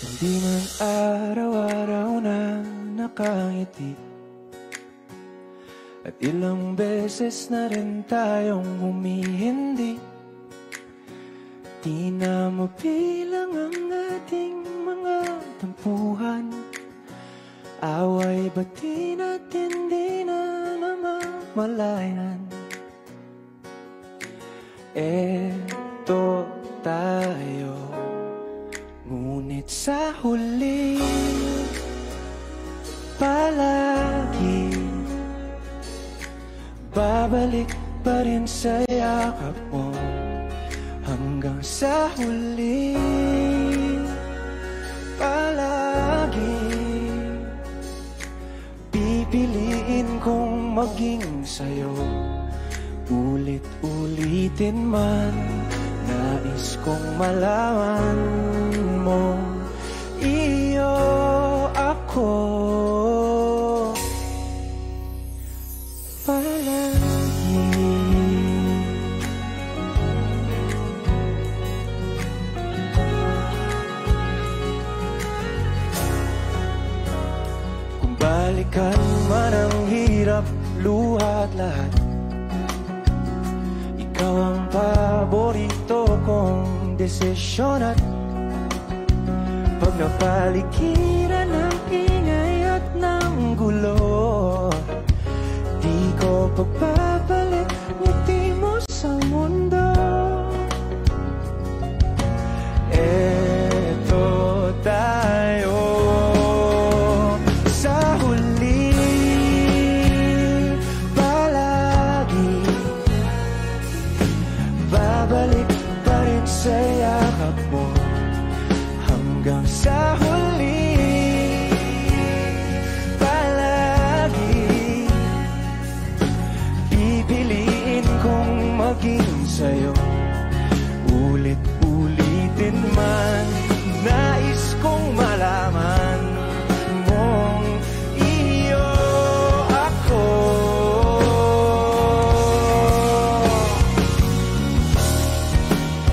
Hindi man araw-araw na nakangiti, at ilang beses na rin tayong humihindi. Di na mabilang ang ating mga tampuhan, away bati natin di na namamalayan. Eto tayo, ngunit sa huli palagi babalik pa rin sa yakap mo. Hanggang sa huli palagi pipiliin kong maging sa'yo. Ulit-ulitin man, nais kong malaman mo, iyo ako palagi. Kung balikan man ang hirap, luha at lahat, ikaw ang paborito kong desisyon. At pag napaligiran ng ingay at ng gulo, di ko pagpapalit ngiti mo sa mundo. Eto tayo sa huli palagi, babalik pa rin sa yakap mo. Hanggang sa huli palagi pipiliin kong maging sa'yo. Ulit-ulitin man, nais kong malaman mong iyo ako.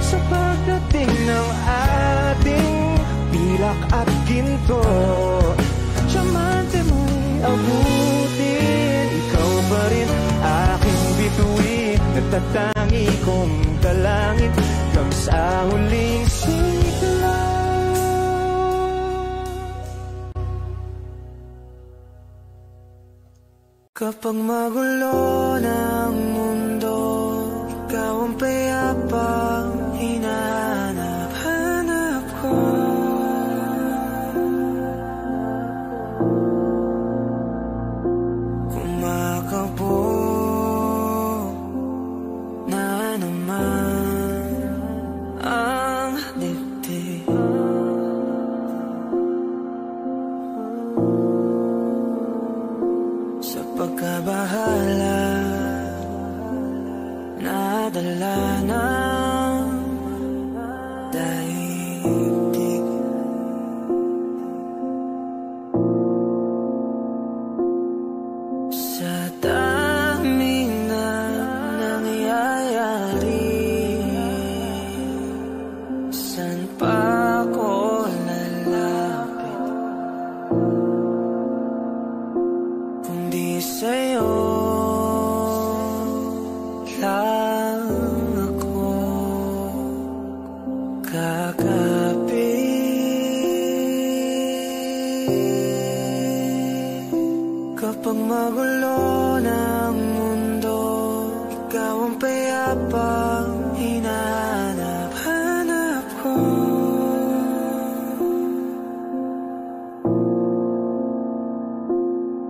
Sa pagdating ng ating pilak at ginto, diamante mo'y abutin, ikaw pa rin aking bituin. Nagtatangi kong dalangin hanggang sa huling sigla. Kapag magulo ng mundo, ikaw ang payapang hinahanap-hanap ko. Kumakabo na naman ang dibdib, sa pagkabahala nadala ng daigdig. Sa daming na nangyayari, san pa ako lalapit kundi sa'yo lang ako kakapit. Kapag magulo ng mundo, ikaw ang payapang hinahanap-hanap ko.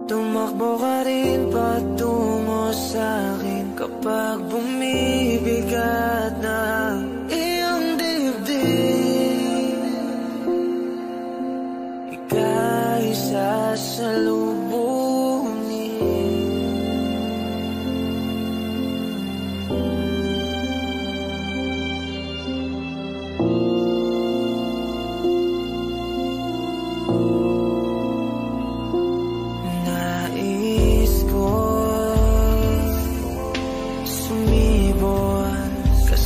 Tumakbo ka rin patungo sa'kin kapag bumibigat ng iyong dibdib. Ika'y sasalubungin. Nais ko sumibol ka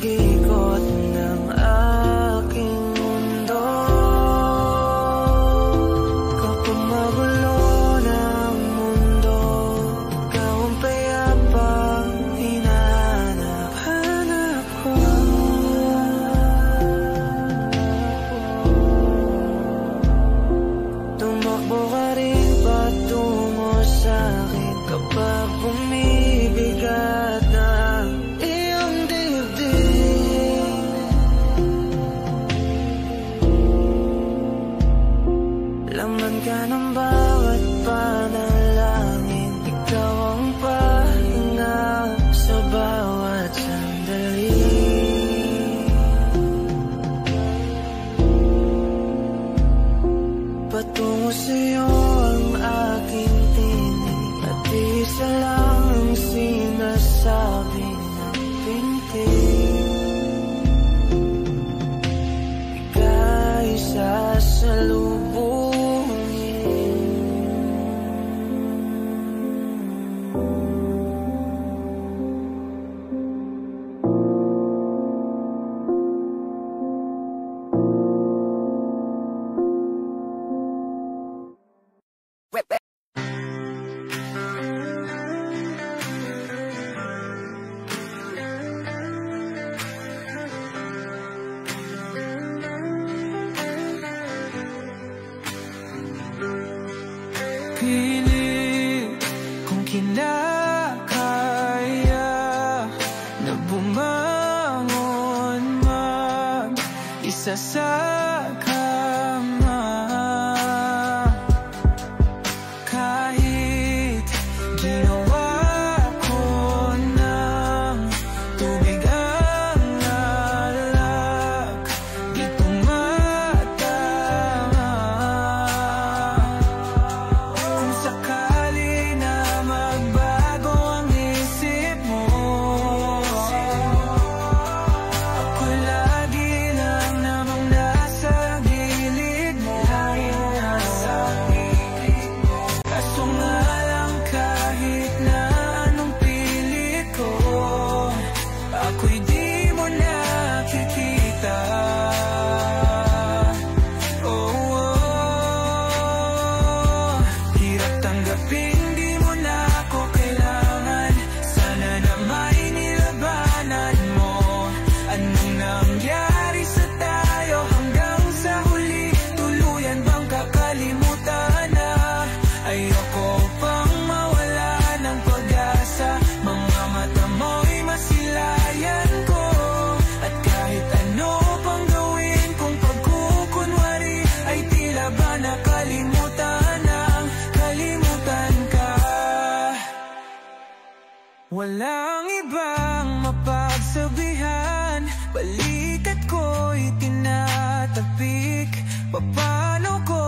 pag-ikot ng aking mundo. Kapag magulo ng mundo, ikaw ang payapang hinahanap ko. Tumakbo ka rin patungo sa'kin kapag bumibigat na ang iyong dibdib. Laman ka ng bawat panalangin, ikaw ang pahinga sa bawat sandali. Patungo sa'yo ang aking tinig, at isa lang ang sinasabi ng pintig. Ika'y sasalubungin. Pilit kung kinakaya na bumangon mag-isa sa kama. Kahit ginawa ko ng tubig ang alak, di tumatama. Kung sakali na magbago ang isip mo, ako lagi lang namang nasa gilid mo. Kaso nga lang kahit na anong pilit ko, ako'y di mo nakikita. Oh, hirap tanggapin, di mo na ako kailangan. Sana na may nilabanan mo. Anong nangyari sa tayo hanggang sa huli? Tuluyan bang kakalimutan na? Ayoko pang mawala ng pag-asa. Mga mata mo'y masilayan ko, at kahit ano pang gawin kung pagkukunwari, ay tila ba nakalimutan ang kalimutan ka. Walang ibang mapagsabihan, balikat ko'y tinatapik. Paano ko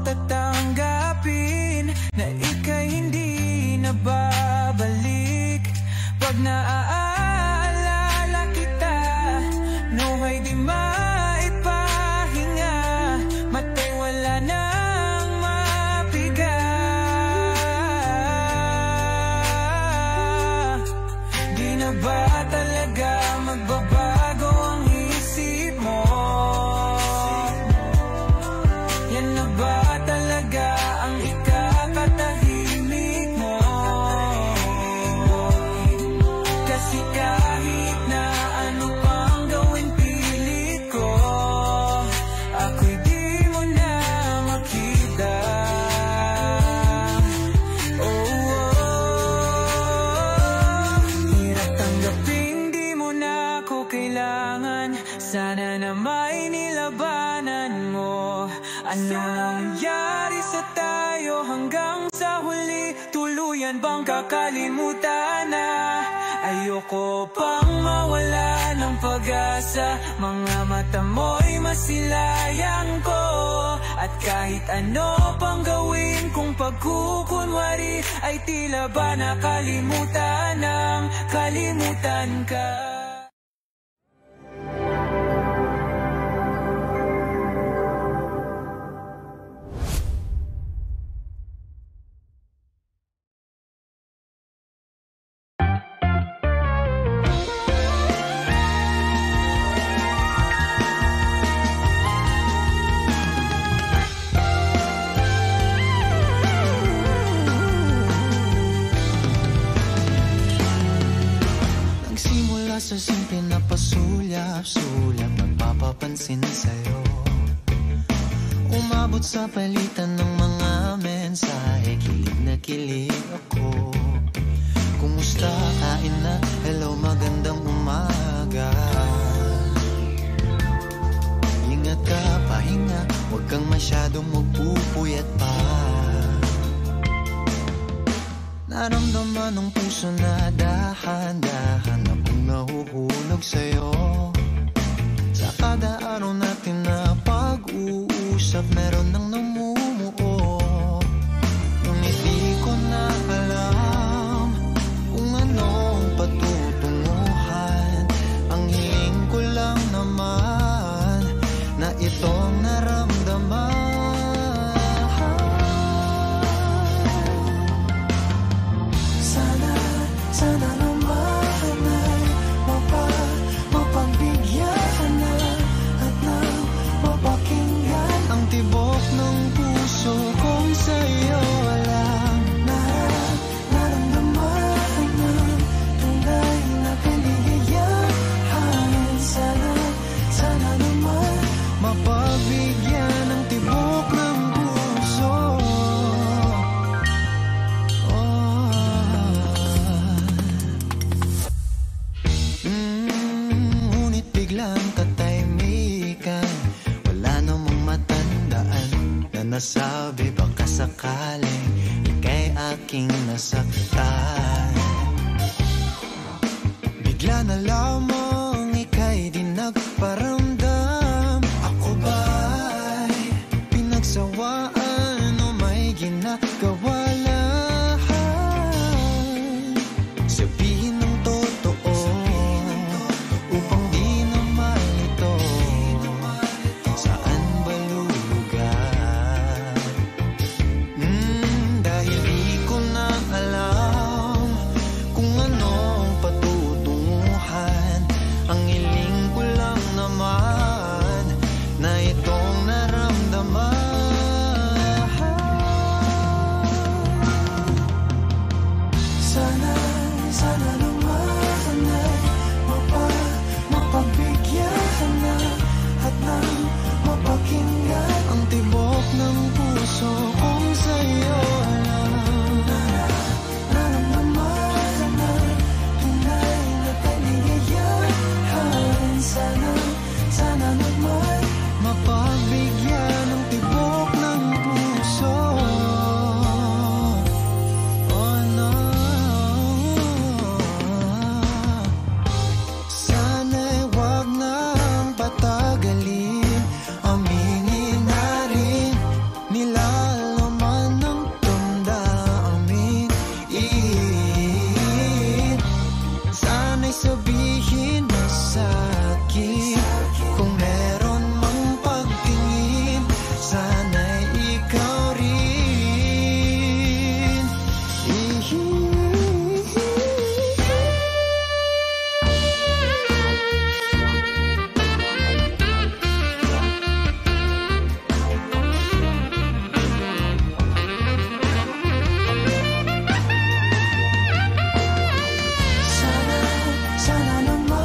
tatanggapin na ika'y hindi na babalik? Pag naaalala kita, nuhay di maipahinga, matay wala nang mapiga. Di na ba talaga magbabago ang isip mo? Yan na ba talaga ang ikakatahimik mo? Kasi kahit na ano pang gawin pilit ko, ako'y di mo na makita. Hirap tanggapin, di mo na ako kailangan. Sana na may nilabanan mo. Ano nangyari sa tayo hanggang sa huli? Tuluyan bang kakalimutan na? Ayoko pang mawala ng pag-asa. Mga mata mo'y masilayan ko, at kahit ano pang gawin kung pagkukunwari, ay tila ba nakalimutan ng kalimutan ka. Nagsimula sa simple na pasulyap-sulyap, nagpapapansin sa'yo. Umabot sa palitan ng mga mensahe, kilig na kilig ako. Kumusta, kain na, hello, magandang umaga. Ingat ka, pahinga, huwag kang masyadong magpupuyat pa. Naramdaman ng puso na dahan-dahan akong nahuhulog sa'yo. Sa kada araw natin na pag-uusap, meron nang namumuo. Ngunit di ko na alam kung anong patutunguhan. Ang hiling ko lang naman na itong naramdaman. Sana naman ay mapagbigyan na at nang mapakinggan ang tibok ng puso kong sa'yo lang. Naramdaman ng tunay na kaligayahan. Sana naman mapagbigyan ang tibok ng puso. Biglang katahimikan, wala namang matandaan na nasabi baka sakaling ika'y aking nasaktan. Bigla na lamang ika'y di nagparamdam. Ako ba'y pinagsawaan o may ginagawa lahat? Sabihin ng totoo upang di ang tibok ng puso kong sa'yo lang. Naramdaman na tunay na kaligayahan. Sana naman mapagbigyan ang tibok ng puso. Oh no, sana'y wag nang patagalin. Aminin na rin, nilalaman ng damdamin. Sana'y sabihin mo sa'kin kung meron mang pagtingin. Sana'y ikaw rin. Sana naman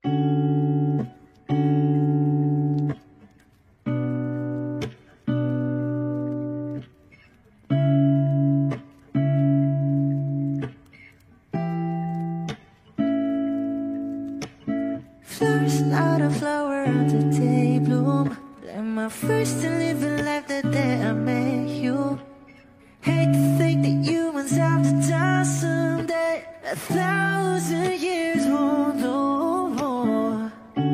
Flowers, not a flower of the day bloom. Like my first to live in life the day I met you. Hate to think that humans have to die someday. 1,000 years won't know.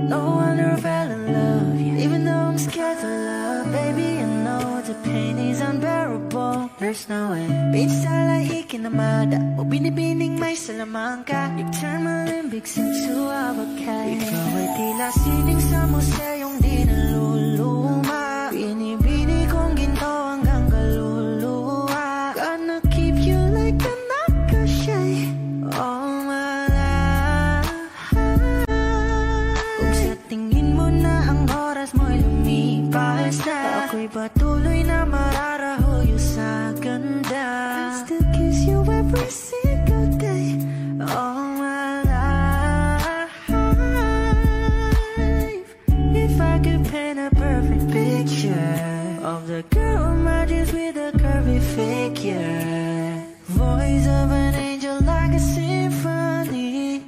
No wonder I fell in love, yeah. Even though I'm scared to love, baby, I know the pain is unbearable. There's no way. Beachside like Ikinamada, o binibining may Salamanca. You turn my Olympics into avocado. Ikaw ay tila sining sa museyong di naluluma. Binibini kong ginto hanggang kaluluwa. Gonna keep you like a nakashay all my life. Kung sa tingin mo na ang oras mo'y lumipas na, ako'y patuloy na mararahuyo sa ganda. I still kiss you every single day all my life. If I could paint a perfect picture of the girl in my dreams with a curvy figure, voice of an angel like a symphony,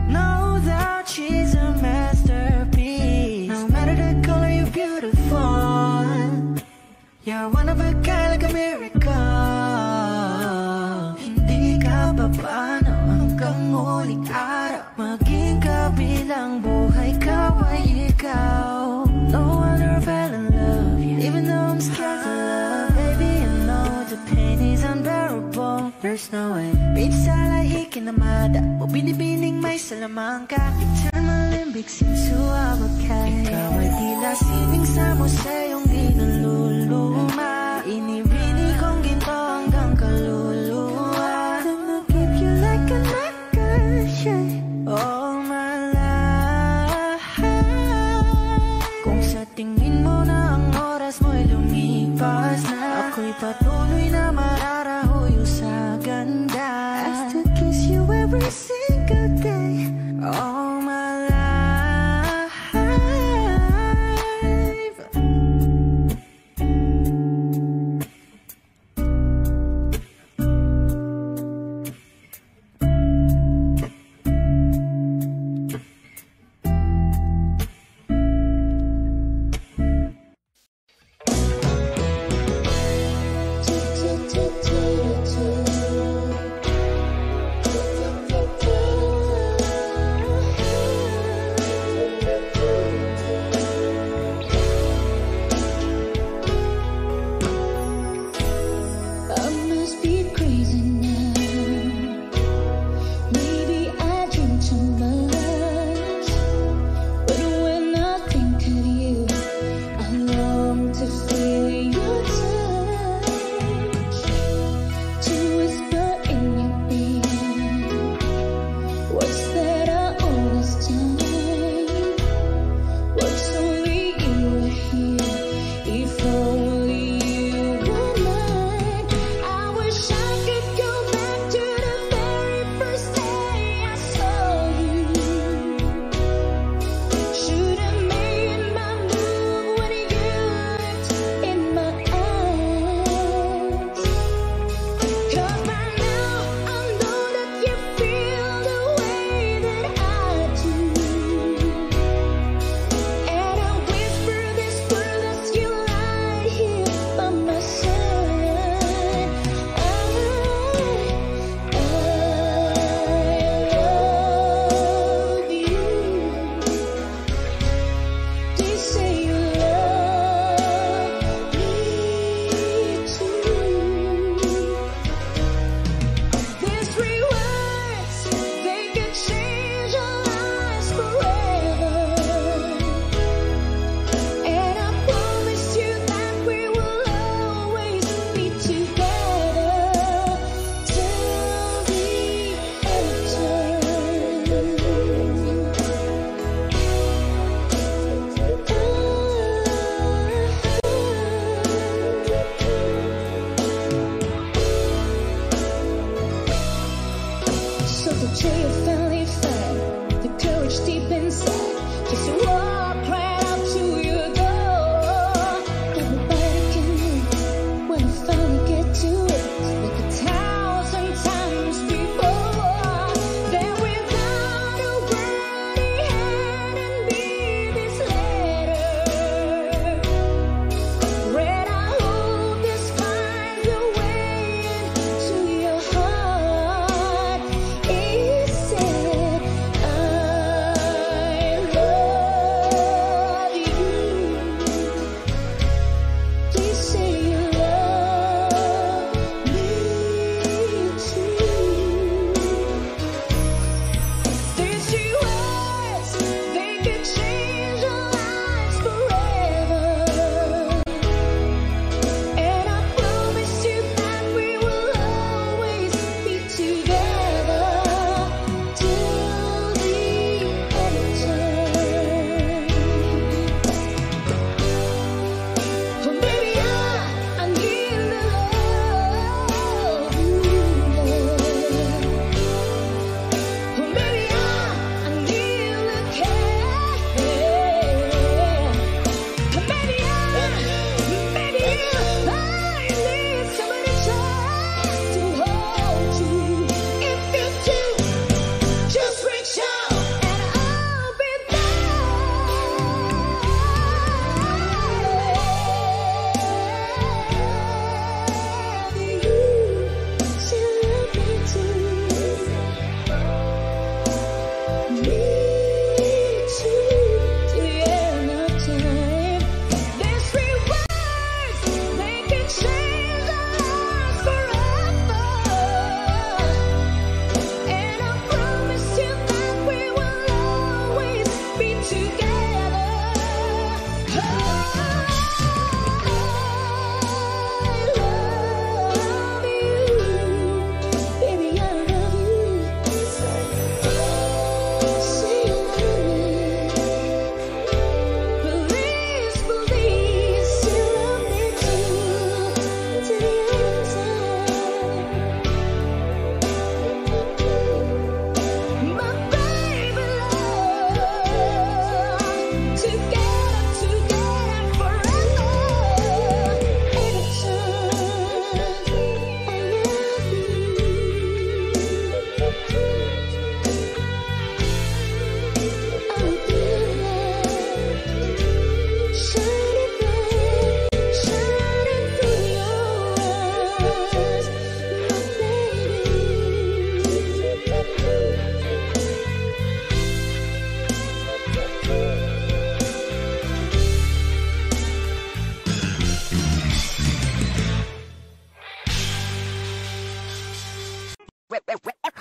no doubt she's a masterpiece. No matter the color, you're beautiful. You're one of a kind, like a miracle. Hindi ka papaano hanggang muling araw, maging kabilang buhay ka ay ikaw. No wonder I fell in love, yeah. Even though I'm scared to love, baby, I know the pain is unbearable. There's no way. Beachside like Ikinamada, o binibining may Salamanca. You turn my Olympics into avocado. Ikaw ay tila sining sa museyong di naluluma. Inibini kong ginto hanggang kaluluwa. Gonna keep you like a nakashay all my life. Kung sa tingin mo na ang oras mo'y lumipas na, ako'y patuloy na mararahuyo sa ganda. I still kiss you every single day all my life. So the trail finally found the courage deep inside.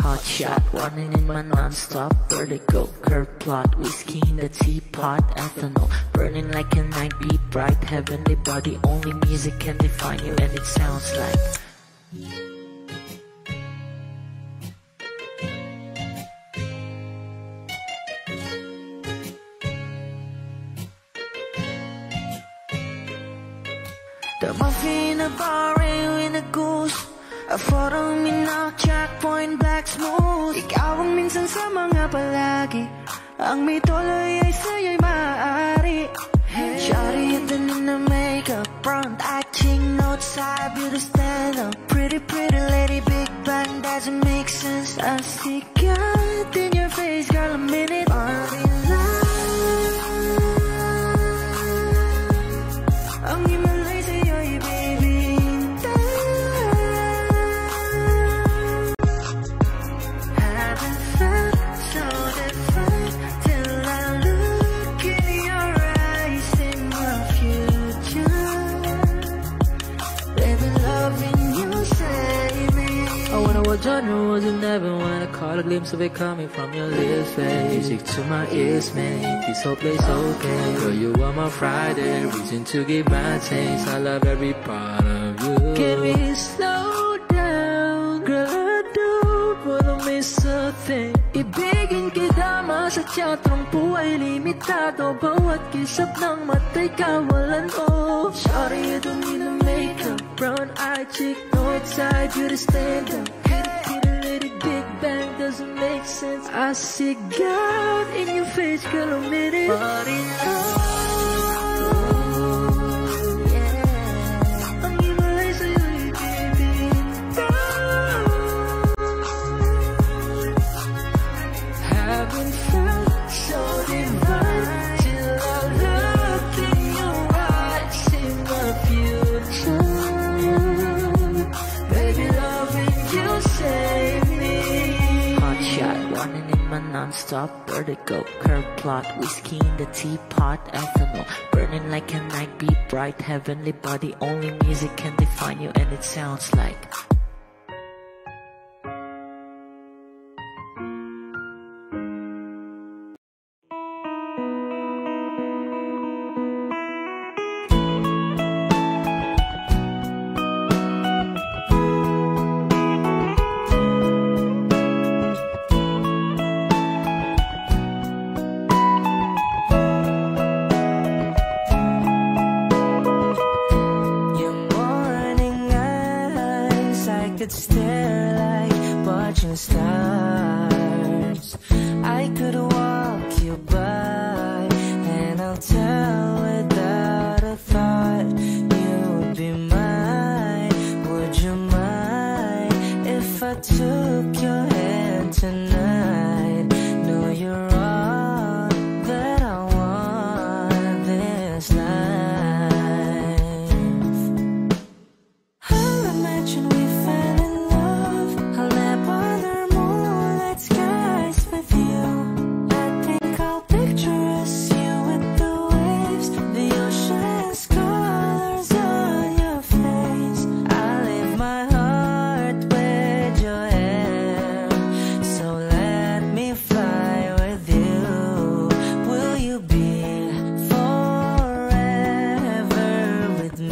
Hot shot, running in my non-stop vertigo, curve plot, whiskey in the teapot, ethanol, burning like a night, be bright, heavenly body, only music can define you, and it sounds like the muffin in a bar in a goose. A photo me now, checkpoint black smooth. Ikaw ang minsan sa mga palagi, ang may tuloy ay sa'yo'y maaari. Shawty in the makeup, front acting outside, beauty stand up. Pretty lady, big bang, doesn't make sense. I see God in your face, girl, a minute. Party life, ang himalay sa'yo'y baby. Genre wasn't never when I caught a glimpse of it coming from your lips, babe. Music to my ears, make this whole place okay. Girl, you are my Friday, reason to give my taste. I love every part of you. Can we slow down? Girl, I don't wanna miss a thing. Ibigin kita, masadya trangpo ay limitado. Bawat kisap ng mata'y kawalan ko. Sorry, you don't need a makeup. Brown eye chick, no outside, you to stand up. Big bang, doesn't make sense. I see God in your face, girl, admit it. But in non-stop vertigo, curve plot, whiskey in the teapot, ethanol, burning like a night, be bright, heavenly body, only music can define you, and it sounds like could stare like watching stars. I could walk you by, and I'll tell without a thought you would be mine. Would you mind if I took your hand tonight? No, you're all that I want this life. I'll imagine we fell in love. I'll nap under moonlight skies with you. I think I'll picture us, you with the waves, the ocean's colors on your face. I leave my heart with your hair, so let me fly with you. Will you be forever with me?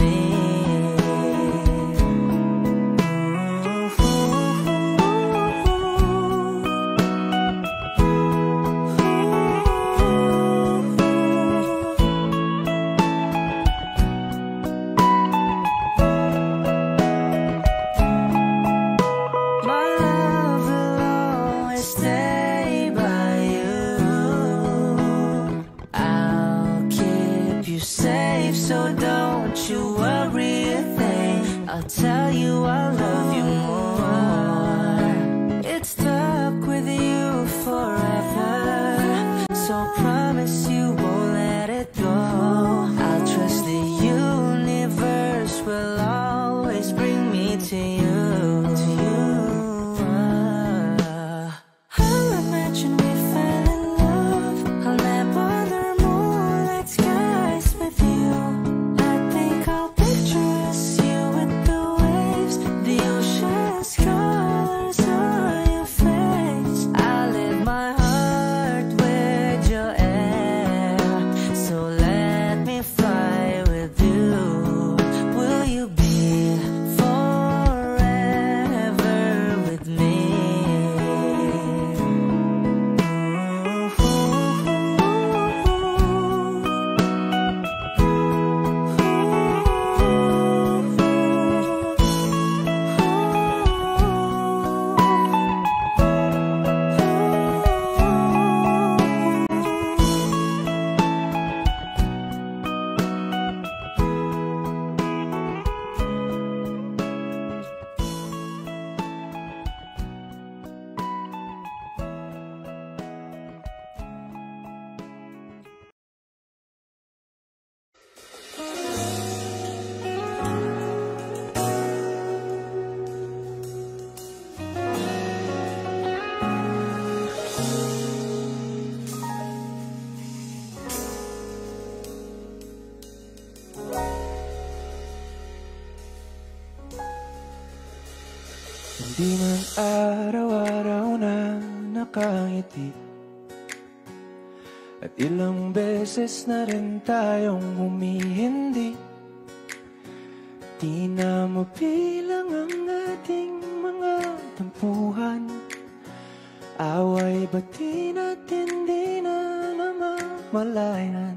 My love will always stay by you. I'll keep you safe, so don't you worry a thing. I'll tell you I love you more. It's stuck with you forever, so promise you won't let it go. I'll trust the universe will always bring me to you. I'll imagine we fell in love. I'll nap under moonlight skies with you. I think I'll picture us, you with the waves, the ocean's colors on your face. I leave my heart with your air, so let me fly with you. Will you be forever with me? Hindi man araw-araw na nakangiti, at ilang beses na rin tayong humihindi. Di na mabilang ang ating mga tampuhan. Away bati natin di na namamalayan.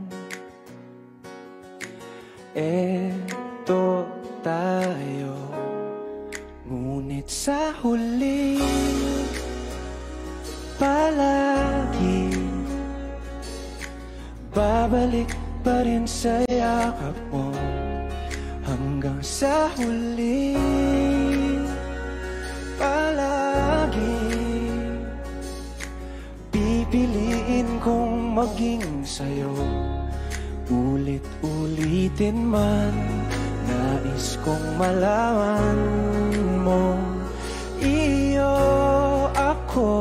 Eto tayo, ngunit sa huli palagi. Babalik pa rin sa yakap mo hanggang sa huli. Palagi pipiliin kong maging sa'yo. Ulit-ulitin man, nais kong malaman mo, iyo ako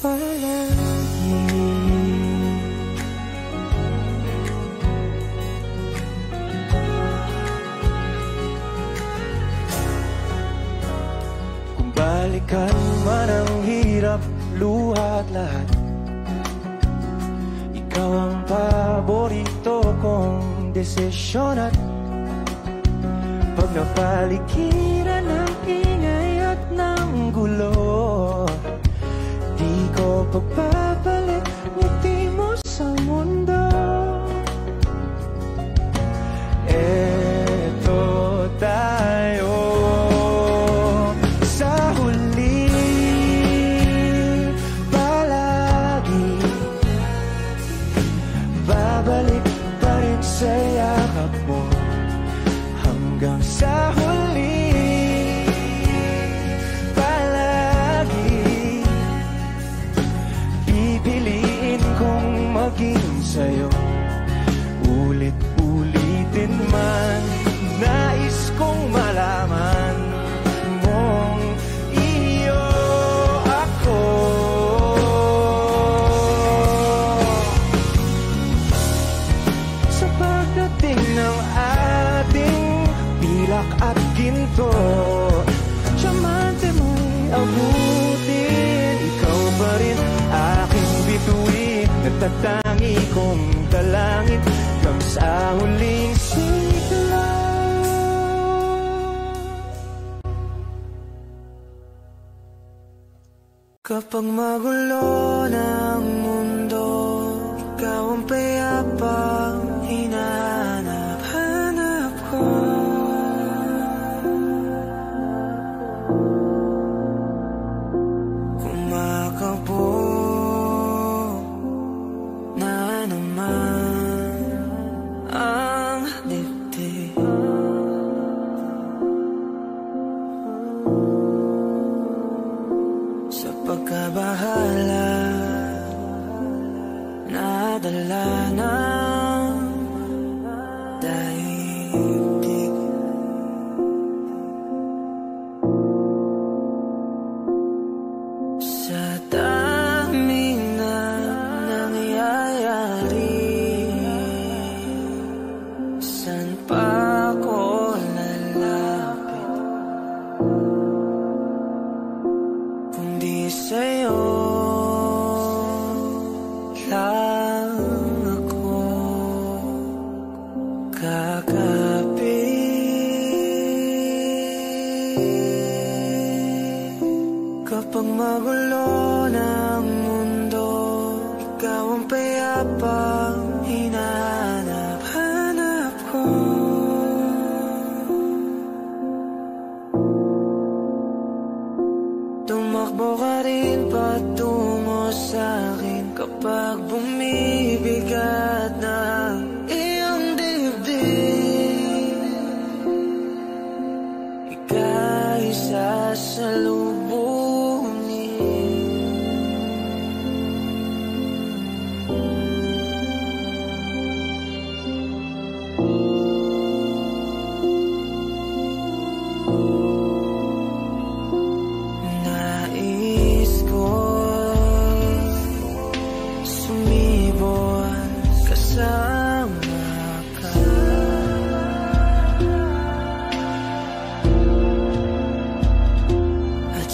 palagi. Kung balikan man ang hirap, luha at lahat, ikaw ang paborito kong desisyon. At pag napaligiran ng ingay at ng gulo, di ko pagpapalit ngiti mo sa mundo. Eto tayo sa huli, palagi babalik pa rin sa yakap mo hanggang sa huli. Palagi pipiliin kong maging sa'yo. Ulit-ulitin man, nais kong malaman mong iyo ako. Sa pagdating ng ating pilak at ginto, diamante mo'y abutin. Ikaw pa rin aking bituin, natatangi kong dalangin hanggang sa huling sigla. Kapag magulo ng mundo, ikaw ang payapang hinahanap-hanap ko. Kumakabo na naman ang dibdib. Sa pagkabahala, nadala ng daigdig. Sa daming na nangyayari, saan pa ako lalapit kundi sa'yo lang ako kakapit. Kapag magulo ng mundo, ikaw ang payapang hinahanap-hanap ko. Tumakbo ka rin patungo sa'kin kapag bumibigat ng iyong dibdib. Ika'y sasalubungin. Nais ko sumibol kasama ka. At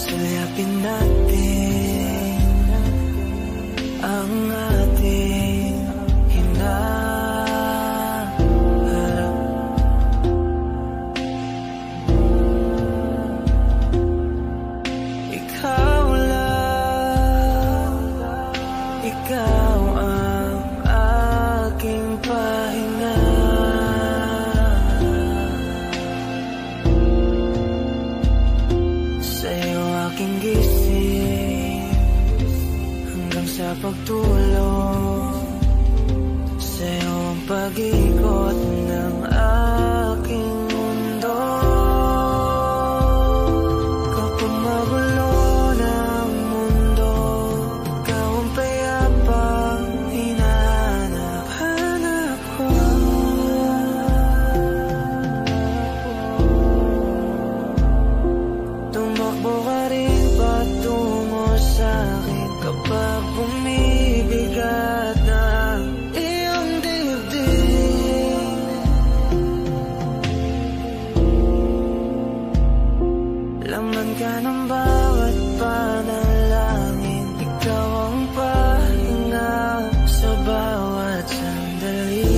ka ng bawat panalangin. Ikaw ang pahinga sa bawat sandali.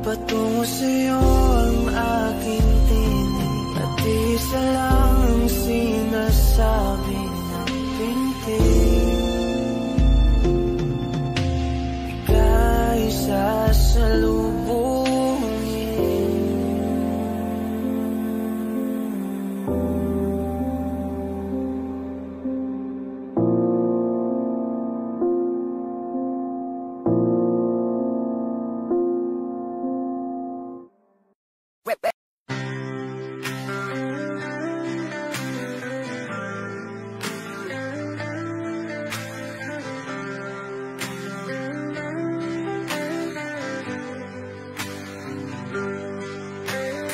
Patungo sa'yo ang aking tinig, at isa lang ang sinasabi ng pintig. Ika'y sasalubungin.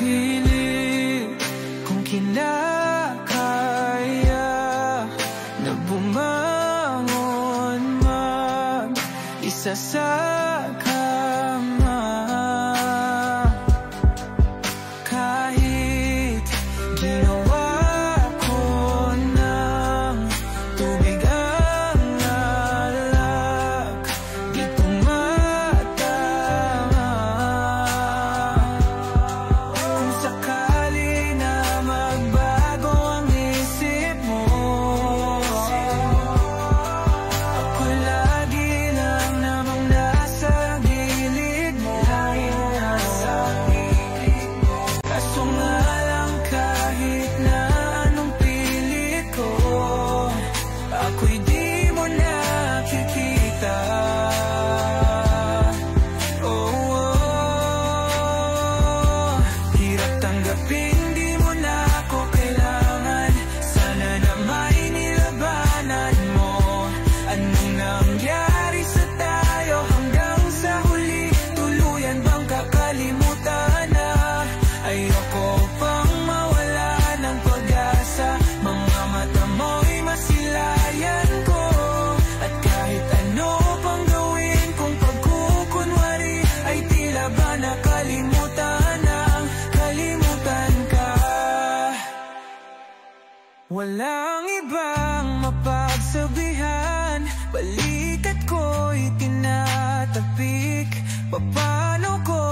Pilit kung kinakaya na bumangon mag-isa sa kama. Kahit ginawa ko ng tubig ang alak, di tumatama. Kung sakali na magbago ang isip mo, ako lagi lang namang nasa gilid mo. Kaso nga lang kahit na anong pilit ko, ako'y di mo nakikita. Hirap tanggapin, di mo na ako kailangan. Sana na may nilabanan mo. Anong nangyari sa tayo hanggang sa huli? Tuluyan bang kakalimutan na? Ayoko pang mawala ng pag-asa. Mga mata mo'y masilayan ko. At kahit ano pang gawin kung pagkukunwari, ay tila ba nakalimutan ang kalimutan ka. Walang ibang mapagsabihan, balikat ko'y tinatapik. Paano ko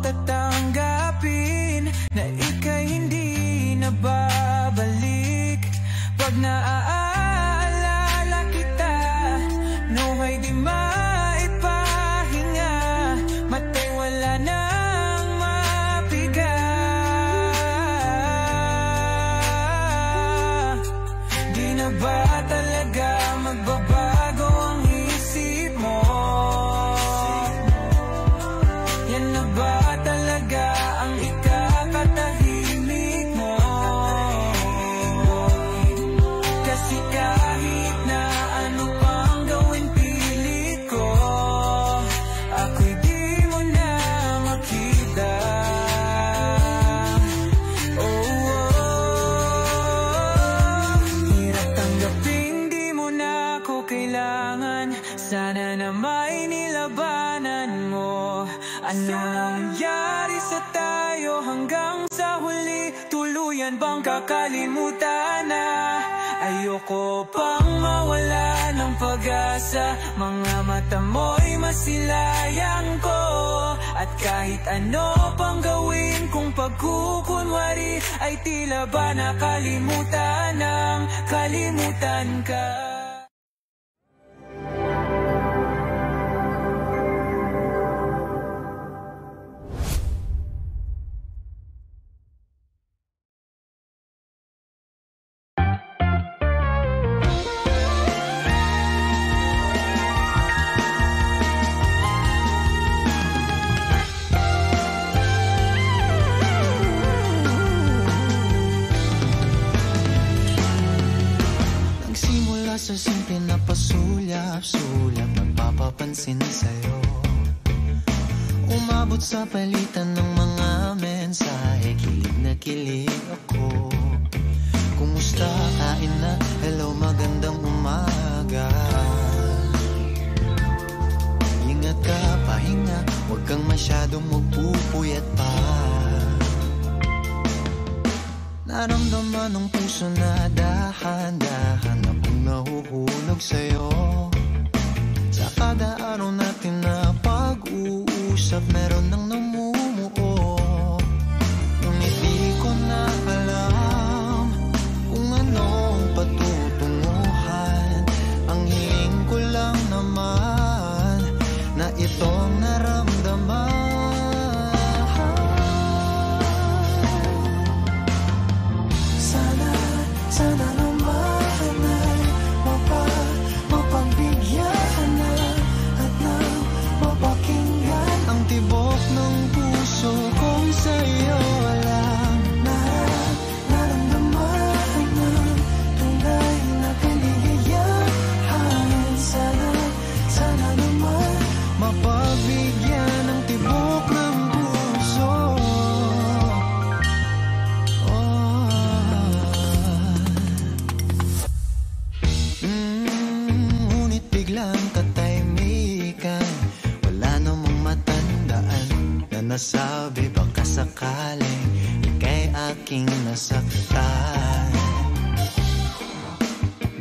tatanggapin na ika'y hindi na babalik? Pag naaalala kita, nawa'y di maipahinga. Mata'y wala nang mapiga. Di na ba talaga magbabago ang isip mo? Yan na ba talaga ang ikakatahimik mo? Kasi kahit na ano pang gawin pilit ko, ako'y di mo na makita. Hirap tanggapin, di mo na ako kailangan. Sana na may nilabanan mo. Ano nangyari sa tayo hanggang sa huli? Tuluyan bang kakalimutan na? Ayoko pang mawala ng pag-asa. Mga mata mo'y masilayan ko. At kahit ano pang gawin kung pagkukunwari, ay tila ba nakalimutan ng kalimutan ka. Sa simple na pasulyap-sulyap, magpapapansin sa'yo. Umabot sa palitan ng mga mensahe, kilig na kilig ako. Kumusta, kain na, hello, magandang umaga. Ingat ka, pahinga, huwag kang masyadong magpupuyat pa. Naramdaman ng puso na dahan-dahan akong nahuhulog sa'yo. Sa kada araw natin na pag-uusap, meron nang namumuo. Ngunit di ko na alam kung anong patutunguhan. Ang hiling ko lang naman na itong naramdaman. Sana naman ay mapagbigyan na at nang mapakinggan ang tibok ng puso kong sa'yo lang. Naramdaman ng tunay na kaligayahan. Sana naman mapagbigyan ng tibok ng puso. Ngunit biglang katahimikan, wala namang matandaan na nasabi baka sakaling ika'y aking nasaktan.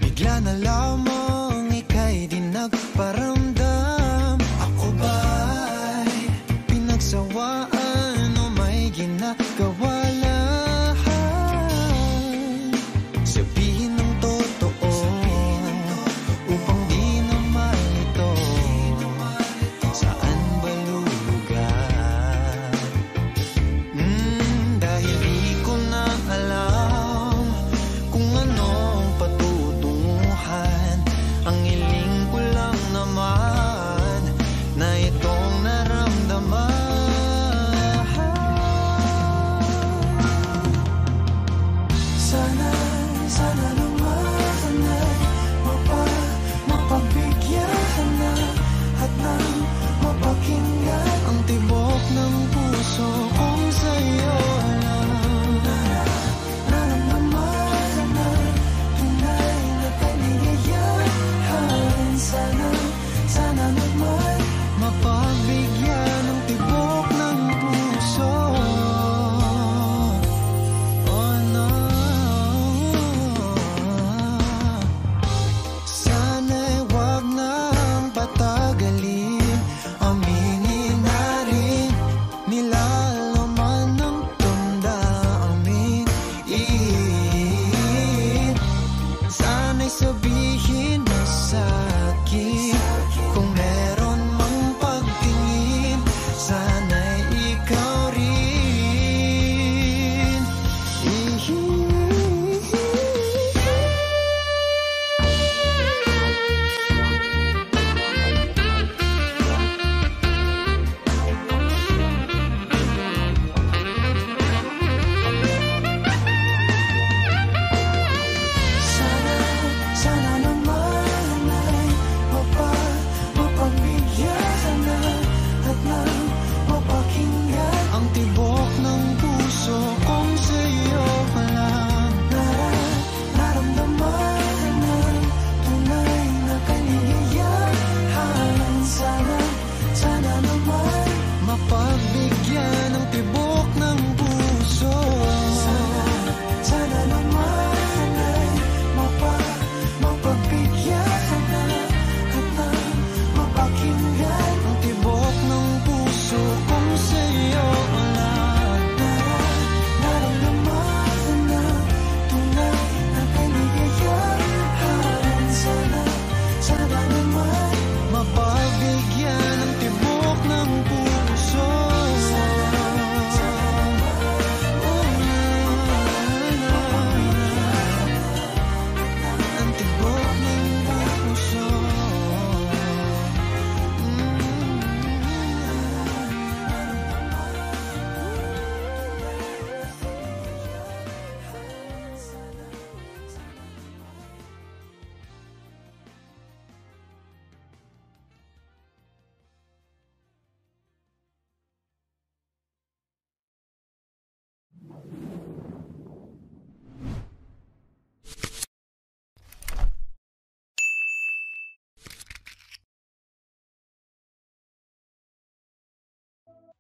Bigla na lamang ika'y di nagparamdam. Ako ba'y pinagsawaan o may ginagawa lang? Sabihin ng totoo upang di na malito. Saan ba lulugar? Dahil di ko na alam kung anong patutunguhan. Ang hiling ko lang naman na itong naramdaman.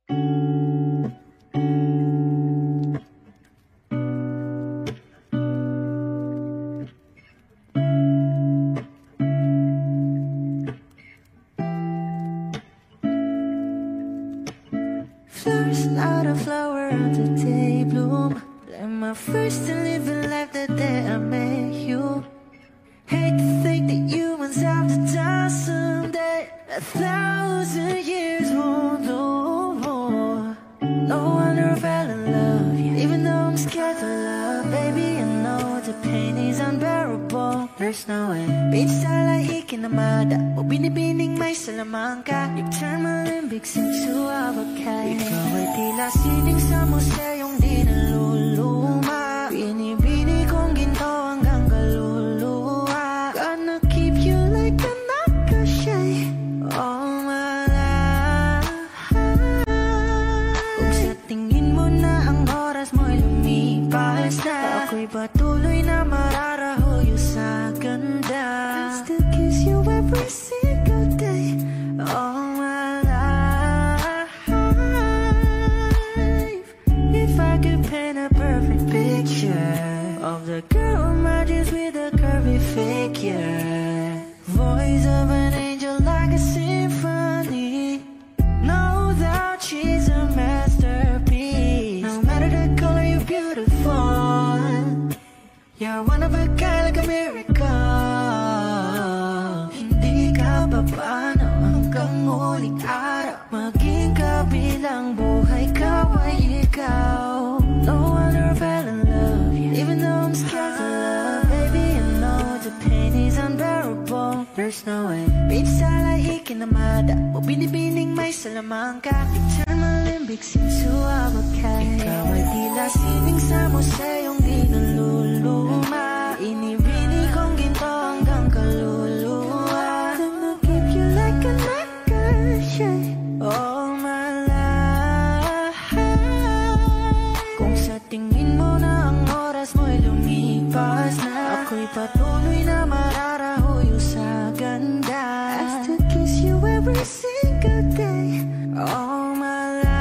Flowers, not a flower of the day bloom. Like my first and living life the day I met you. Hate to think that humans have to die someday. 1,000 years won't do. No wonder I fell in love, yeah. Even though I'm scared to love, baby, I know the pain is unbearable. There's no way. Beach style like ikinamada. O binibining may salamangka. You turn my Olympics into avocado. Ikaw ay tila sining sa museyong di naluluma. Binibini kong ginto hanggang kaluluwa. Gonna keep you like a nakashay all my life. Kung sa tingin mo na ang oras mo'y lumipas na, ako'y patuloy na mararahuyo sa ganda. I still kiss you every single day all my life. If I could paint a perfect picture of the girl in my dreams with a curvy figure, voice of an angel like a symphony, no doubt she's a masterpiece. No matter the color, you're beautiful. You're one of a kind, like a miracle. Hindi ka papaano hanggang muling araw, maging kabilang buhay ka ay ikaw. No wonder I fell in love, yeah. Even though I'm scared to love, baby, I know the pain is unbearable. There's no way. Beach style like ikinamada. O binibining may salamangka. You turn my Olympics into avocado. Ikaw ay tila sining sa museyong di naluluma. Inibini kong ginto hanggang kaluluwa. Gonna keep you like a nakashay all my life. Kung sa tingin mo na ang oras mo'y lumipas na, ako'y patuloy na mararahuyo sa ganda. I still kiss you every single day all my life.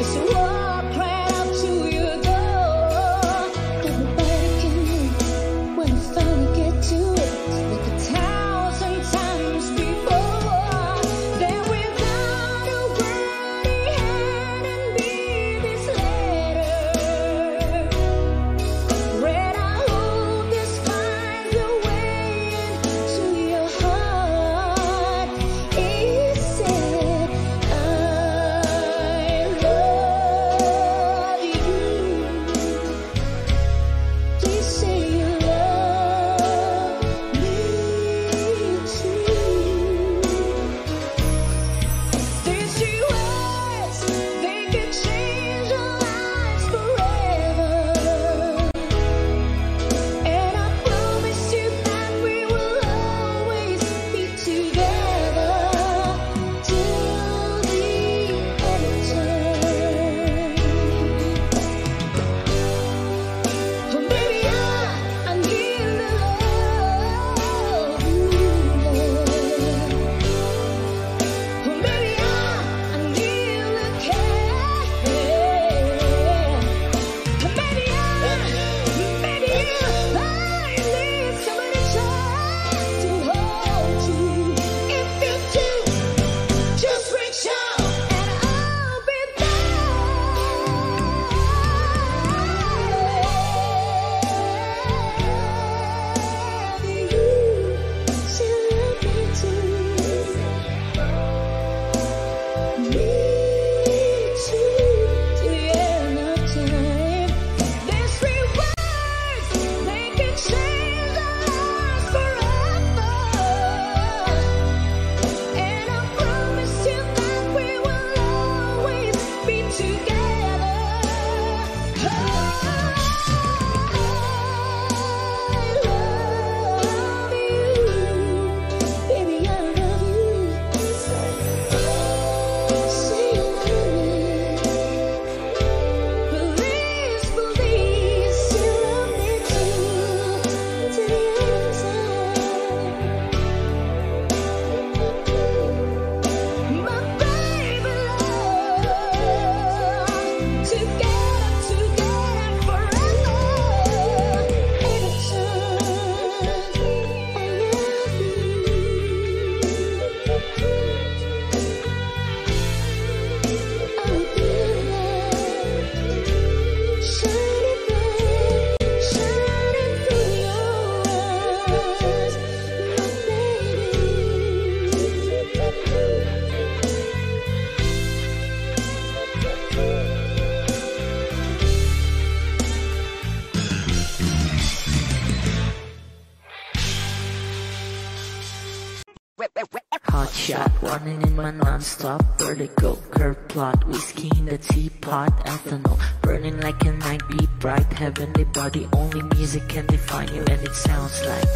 Just walk right up to your door. Nobody can win when you finally get to it. Like 1,000 times before. Then without a word he had and be this letter. Read, I hope this finds a way into your heart. It said, I love you. Please say you love me too. These 3 words, they could change our lives forever. And I promise you that we will always be together till the end of time. But baby, I need to love you. But baby, I need to care. But baby, I need somebody to hold you. If you do, just reach out and I'll be there. You still love me too. Me too. To the end of time. These 3 words, they can change our lives forever. And I promise you that we will always be together. I love you. Baby, I love you. Say you love me. Please, please, you love me too. To the end of time. My baby love. Together forever. Anytime. I love you. I'll be there. Shining bright, shining through your eyes, my baby. Hot shot, running in my non-stop vertigo, curve plot, whiskey in the teapot, ethanol, burning like a night, be bright, heavenly body, only music can define you, and it sounds like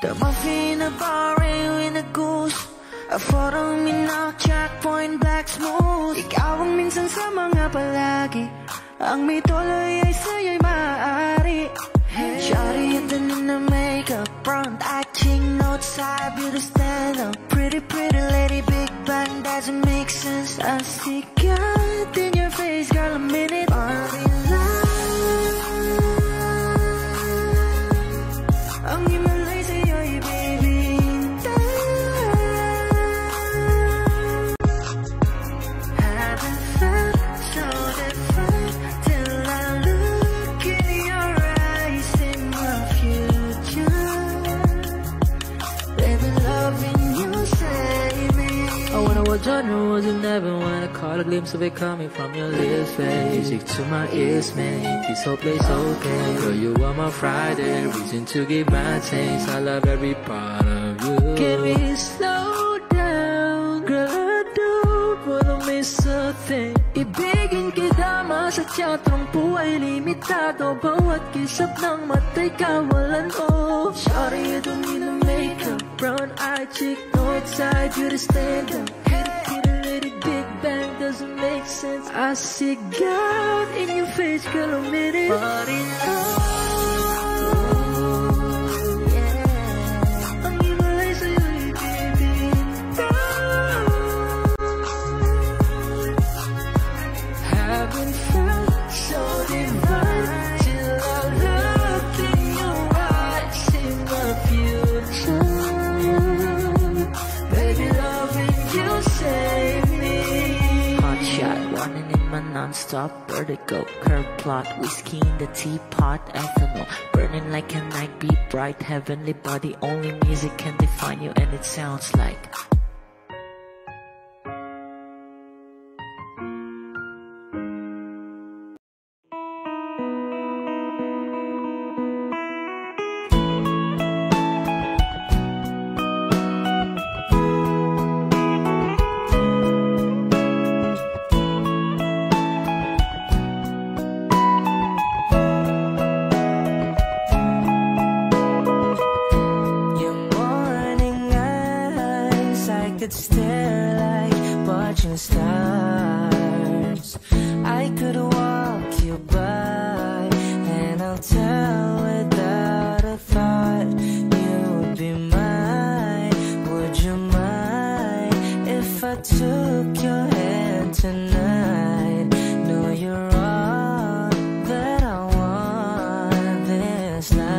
the muffin in a bar, in a goose. A photo me now, checkpoint, black smooth. Ikaw ang minsan sa mga palagi, ang may tuloy ay sa'yo'y maaari. Shawty in the makeup, front acting, outside, beauty stand up. Pretty, pretty lady, big bang, doesn't make sense. I see God in your face, girl, a minute. Party life, ang himalay sa'yo'y baby. Haven't felt so different till I look in your eyes in my future. Baby, loving you save me. I wonder what genre was in heaven when I caught a glimpse of it coming from your lips, babe. Music to my ears, man, this whole place okay. Girl, you are my Friday, reason to give my taste. I love every part of you. Can we slow down, girl? I don't wanna miss a thing. Ibigin kita, masadya, trangpo ay limitado. Bawat kisap ng mata'y kawalan, oh. Sorry, you don't need no makeup. Brown-eyed chick, north-side, you to stand up. Hit a little big bang, doesn't make sense. I see God in your face. each kilometer. But in non-stop vertigo, curve plot, whiskey in the teapot, ethanol, burning like a night, be bright, heavenly body, only music can define you, and it sounds like could stare like watching stars. I could walk you by, and I'll tell without a thought you would be mine. Would you mind if I took your hand tonight? No, you're all that I want this life.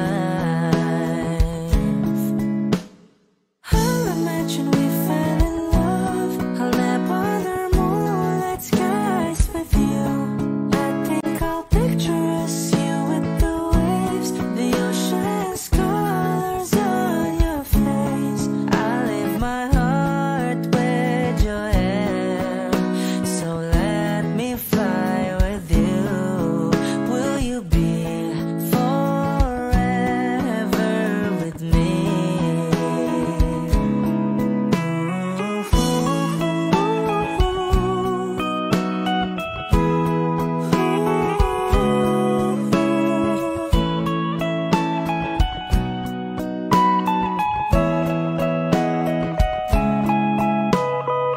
I'll imagine we fell in love. I'll nap under moonlit skies with you. I think I'll picture us, you with the waves, the ocean's colors on your face. I'll leave my heart with your hair, so let me fly with you. Will you be forever with me?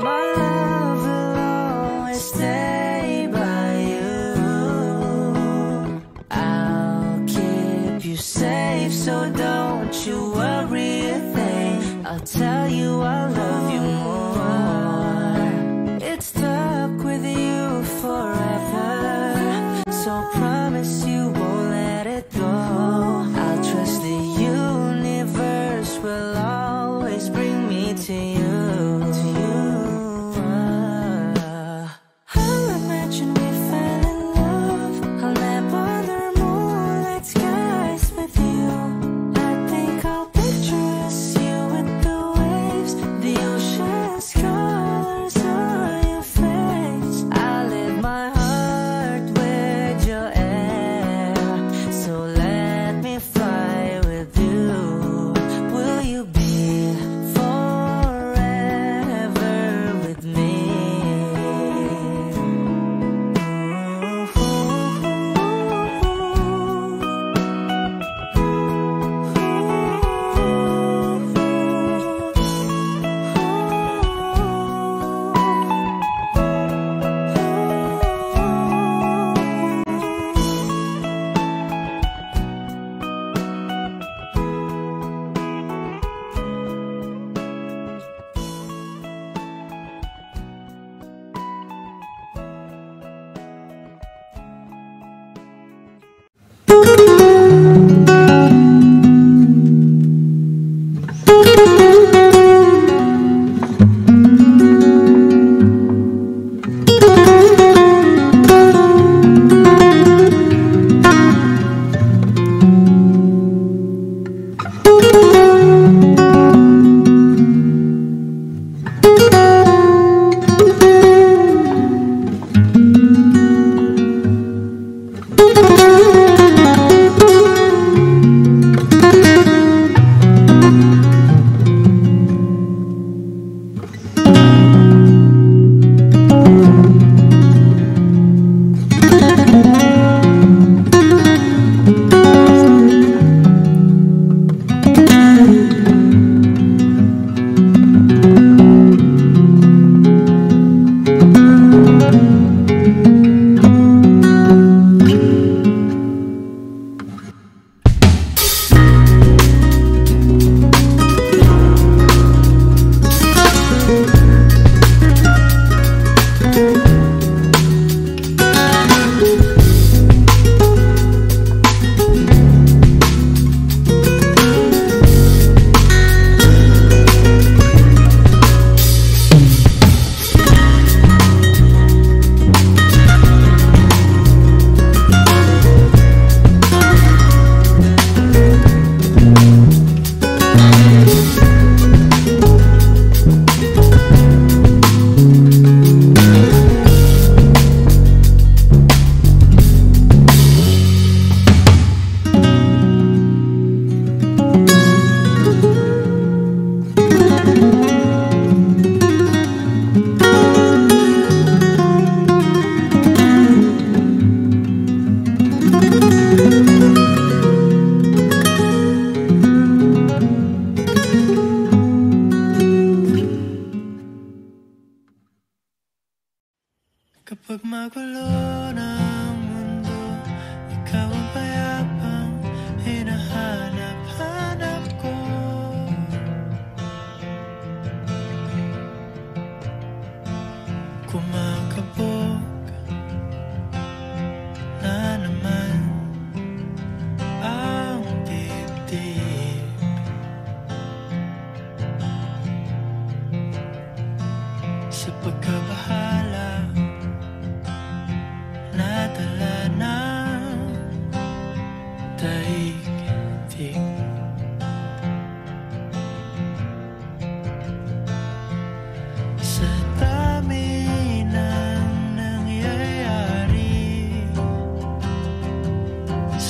My love will always stay by you. I'll keep you safe, so don't you worry a thing. I'll tell you I love you more. It's stuck with you forever, so promise you won't let it go. I'll trust the universe will always bring me to you. I'll imagine we fell in love. I'll nap under moonlit skies with you. I think I'll picture us, you with the waves, the ocean's colors on your face. I'll leave my heart with your air, so let me fly with you. Will you be forever with me?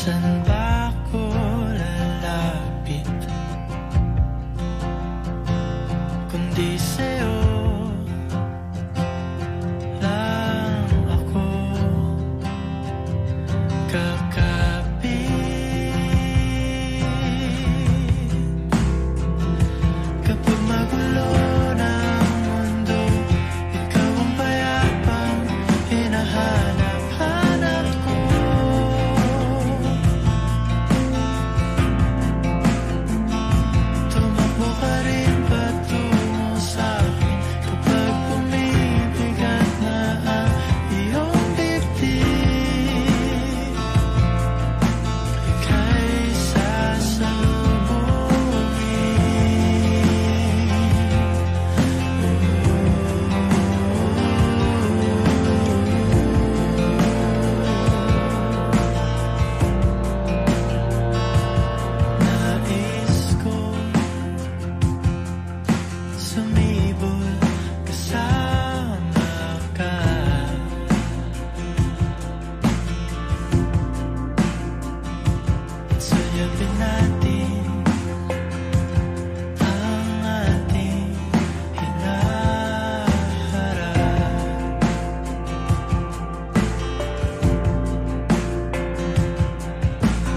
San ba ako lalapit kundi sa'yo lang ako kakapit. Kapag magulo ng mundo, ikaw ang payapang hinahanap-hanap ko. Tumakbo ka rin patungo sa'kin kapag bumibigat na ang iyong dibdib. Ika'y nais ko sumibol kasama ka. Sayapin natin ang ating hinaharap.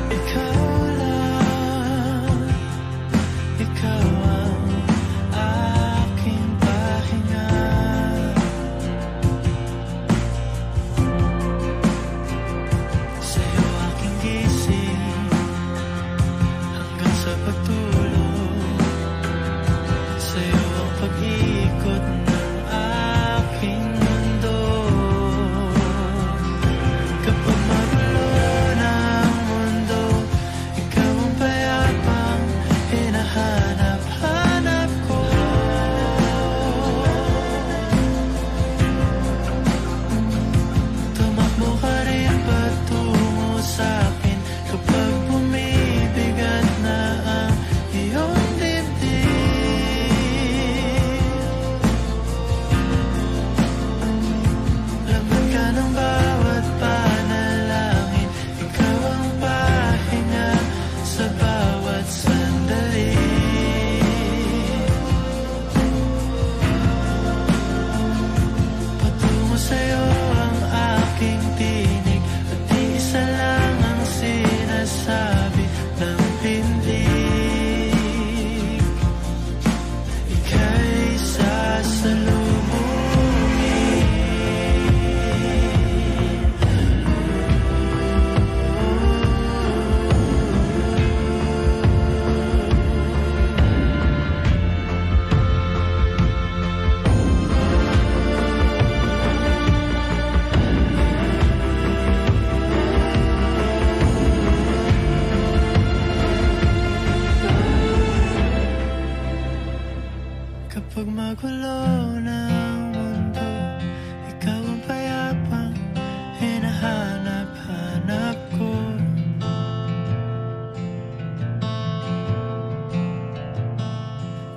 Ikaw lang, ikaw ang aking pahinga. Sa'yo aking gising hanggang sa pagtulog. Sa'yo ang pag-ikot ng aking mundo. Kapag magulo ng mundo, ikaw ang payapang hinahanap-hanap ko. Tumakbo ka rin patungo sa'kin kapag bumibigat na ang iyong dibdib. Laman ka ng bawat panalangin, ikaw ang pahinga sa bawat sandali. Patungo sa'yo ang aking tinig at isa lang ang sinasabi ng pindig. Ika'y sasalubungin. Kapag magulo ng mundo, ikaw ang payapang hinahanap-hanap ko.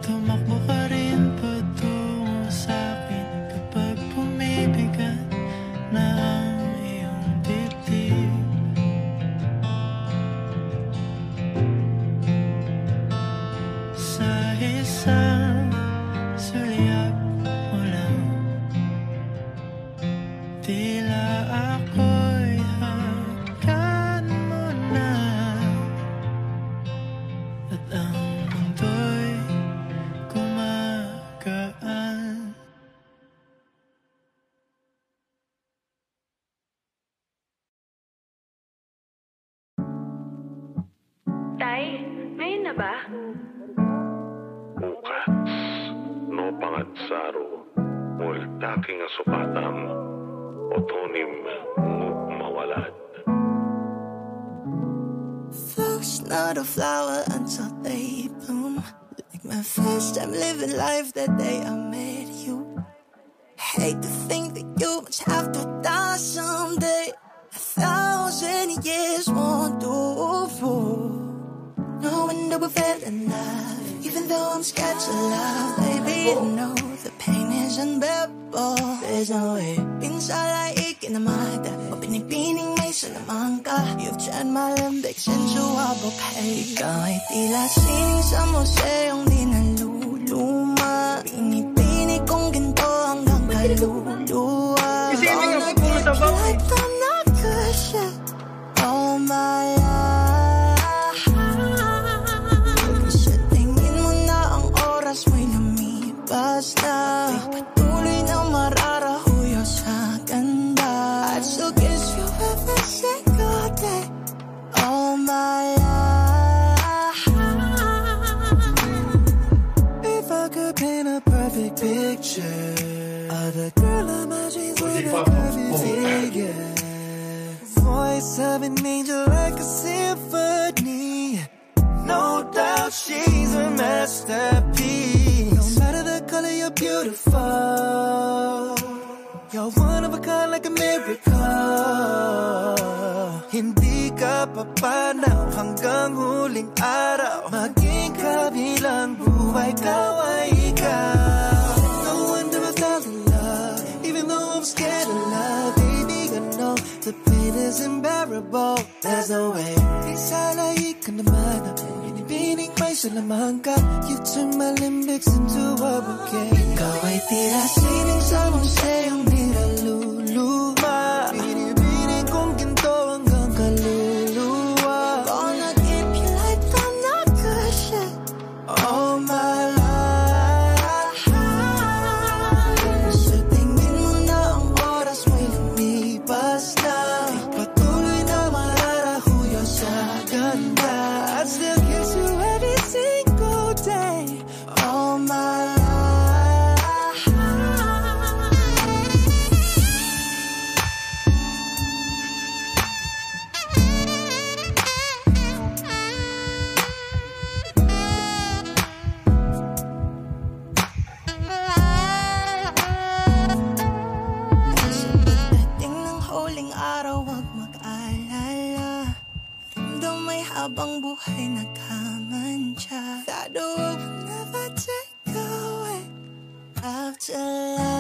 Tumakbo ka rin patungo sa'kin kapag bumibigat na ang iyong dibdib. Sa isang sulyap mo lang, tila ako'y hanggan mo na, at ang mundo'y gumagaan. Tay, ngayon na ba? Bukas, no pangatsaro, multaking asupatang, otonim mawalad. Flowers not a flower until they bloom. Like my first time living life that day I met you. Hate to think that you must have to die someday. 1,000 years won't do. No wonder we fell in love. Even though I'm scared to love, baby, I know the pain is unbearable. unbearable. There's no way. Minsan ay ikinamada, o pinipining may salamang ka. You've turned my limbics into a bouquet. Ikaw ay tila sining sa museong di naluluma. Pinipini kong ginto hanggang kaluluwa. All I get like I'm not good shit all my life. Sa tingin mo na ang oras mo'y lumipas na. Patuloy na mararahuyo sa ganda. I'd still kiss you every single day all my life. If I could paint a perfect picture of the girl of my dreams with a perfect figure, voice of an angel like a symphony. No doubt she's a masterpiece. No matter the color, you're beautiful. You're one of a kind like a miracle. Hindi ka papanaw hanggang huling araw. Maging kabilang buhay, ikaw ay ikaw. No wonder I fell in love, even though I'm scared of love. Baby, I know the pain is unbearable. There's no way. Isalay ka naman, binibining may salamang ka. You turn my limbics into a bouquet. Ikaw ay tila sining sa museong di naluluma. Binibining kong ginto hanggang kaluluwa. Gonna keep you like I'm not good shit all my life. Sa tingin mo na ang oras mo'y lumipas na. Patuloy na mararahuyo sa ganda. I'd still kiss you every single day all my life. Sa pagdating ng huling araw, huwag mag-alala. Damay habang buhay nagkamantya. That the world will never take away after life.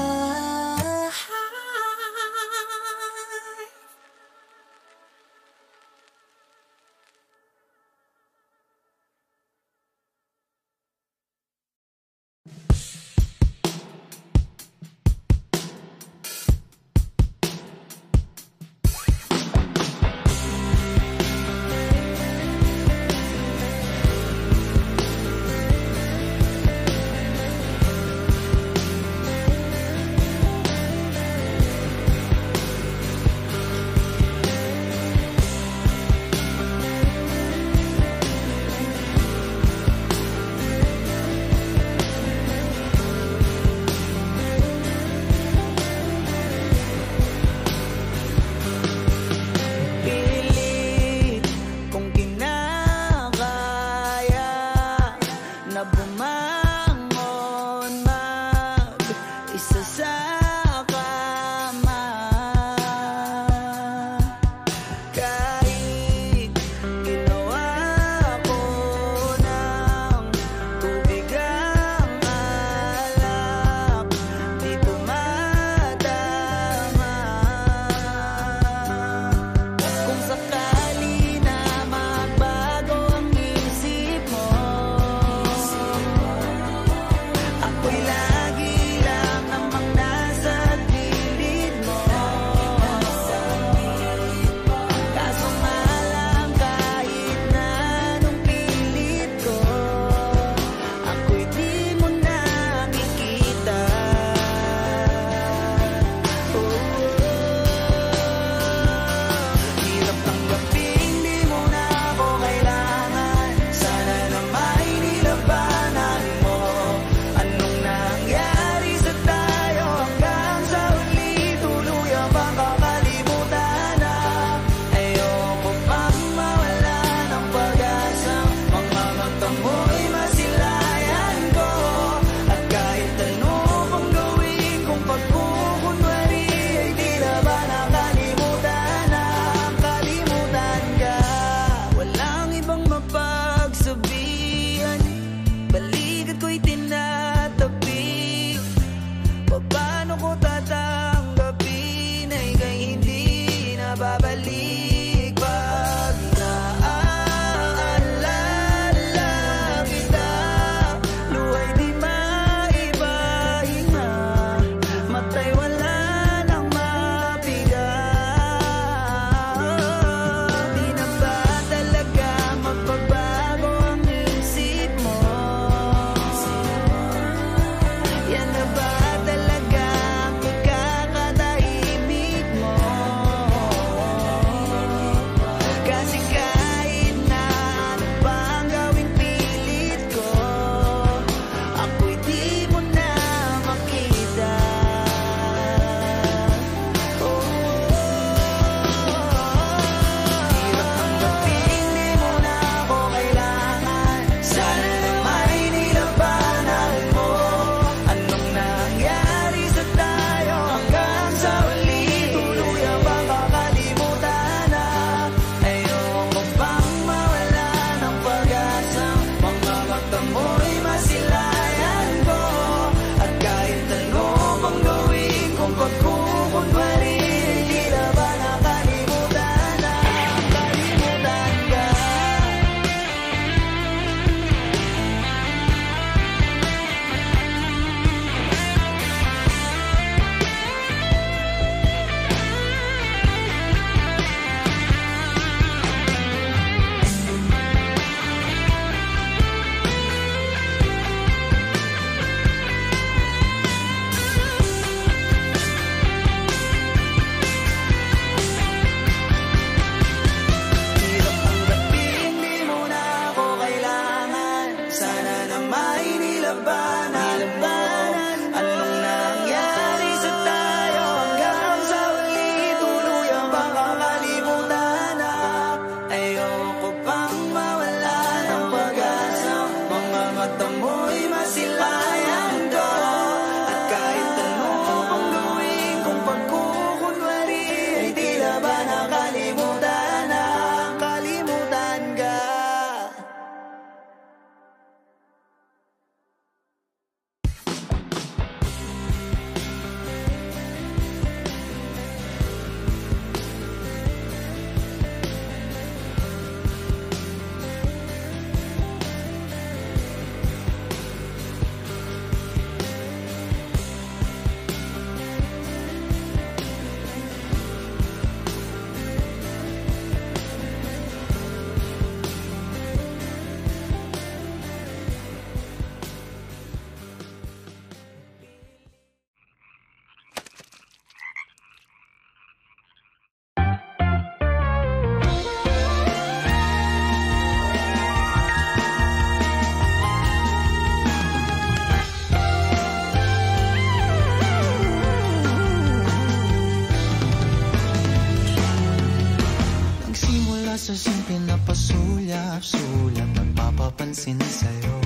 Mula sa simple na pasulyap-sulyap, nagpapapansin sa'yo.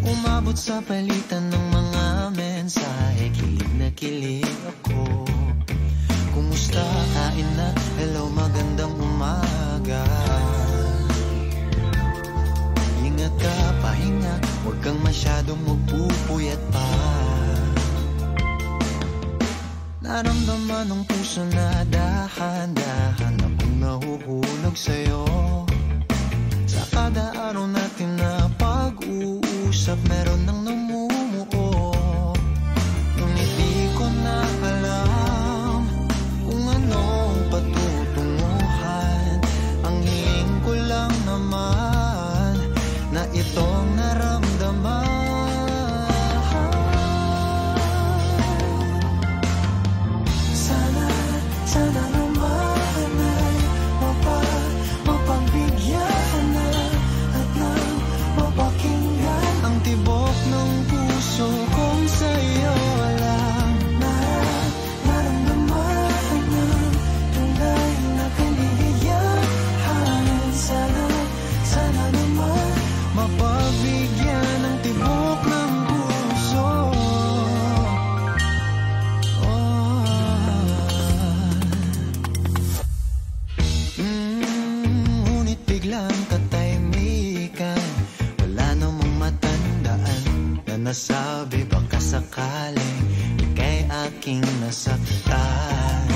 Umabot sa palitan ng mga mensahe, kilig na kilig ako. Kumusta, kain na, hello, magandang umaga. Ingat ka, pahinga, huwag kang masyadong magpupuyat pa. Naramdaman ng puso na dahan-dahan akong nahuhulog sa'yo. Sa kada araw natin na pag-uusap, meron nang namumuo. Ngunit di ko na alam kung anong patutunguhan. Ang hiling ko lang naman na itong naramdaman. Sana naman ay mapagbigyan na at nang mapakinggan ang tibok ng puso kong sa'yo lang. Naramdaman ng tunay na kaligayahan. Sana naman mapagbigyan ang tibok ng puso. Ngunit biglang katahimikan, wala namang matandaan na nasabi baka sakaling ika'y aking nasaktan.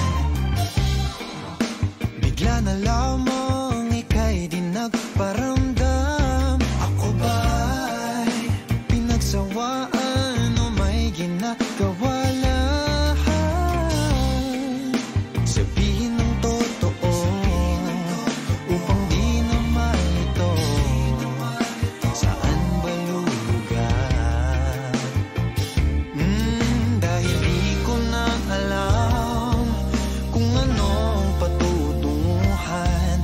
Bigla na lamang ika'y di nagparamdam. Ako ba'y pinagsawaan o may ginagawa lang? Sabihin ng totoo upang di na malito. Saan ba lulugar? Dahil di ko na alam kung anong patutunguhan.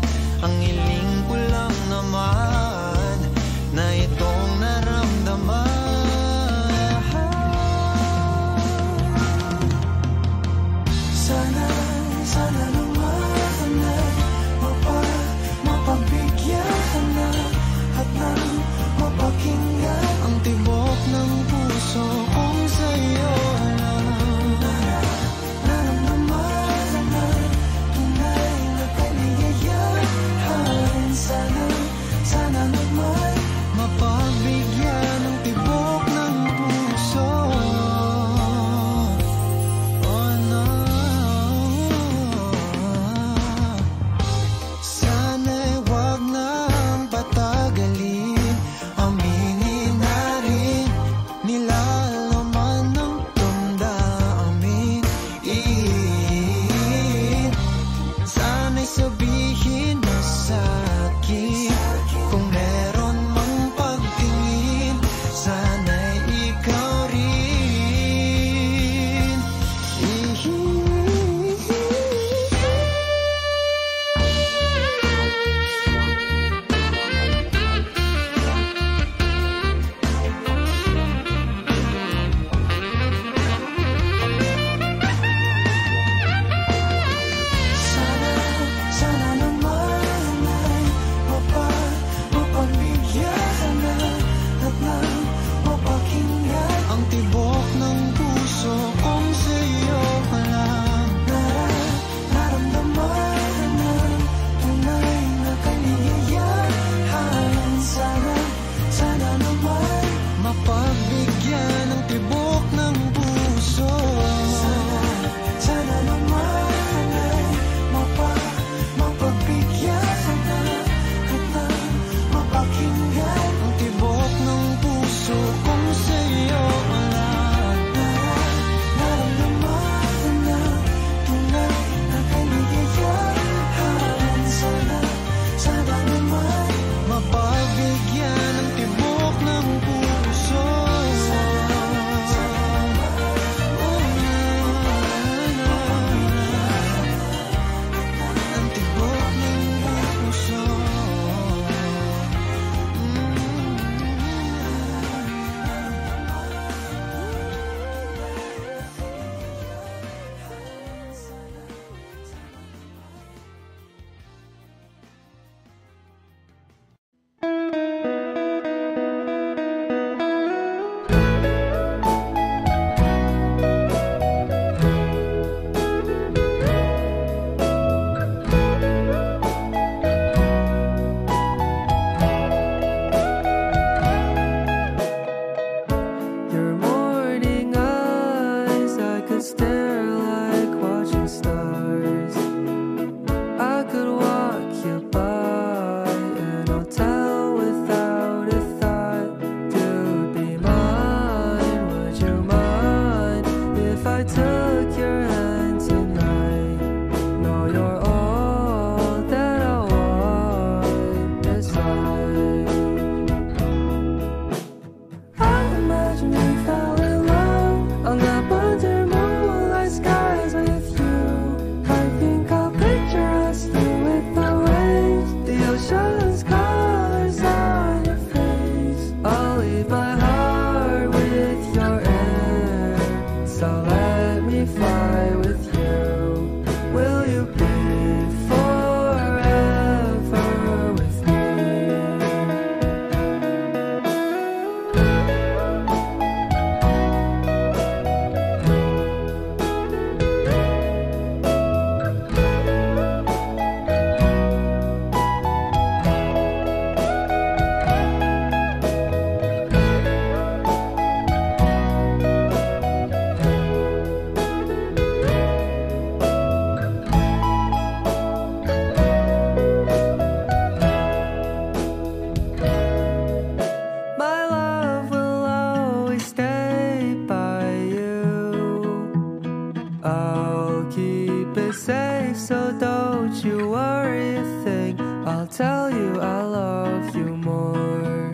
I'll tell you I love you more.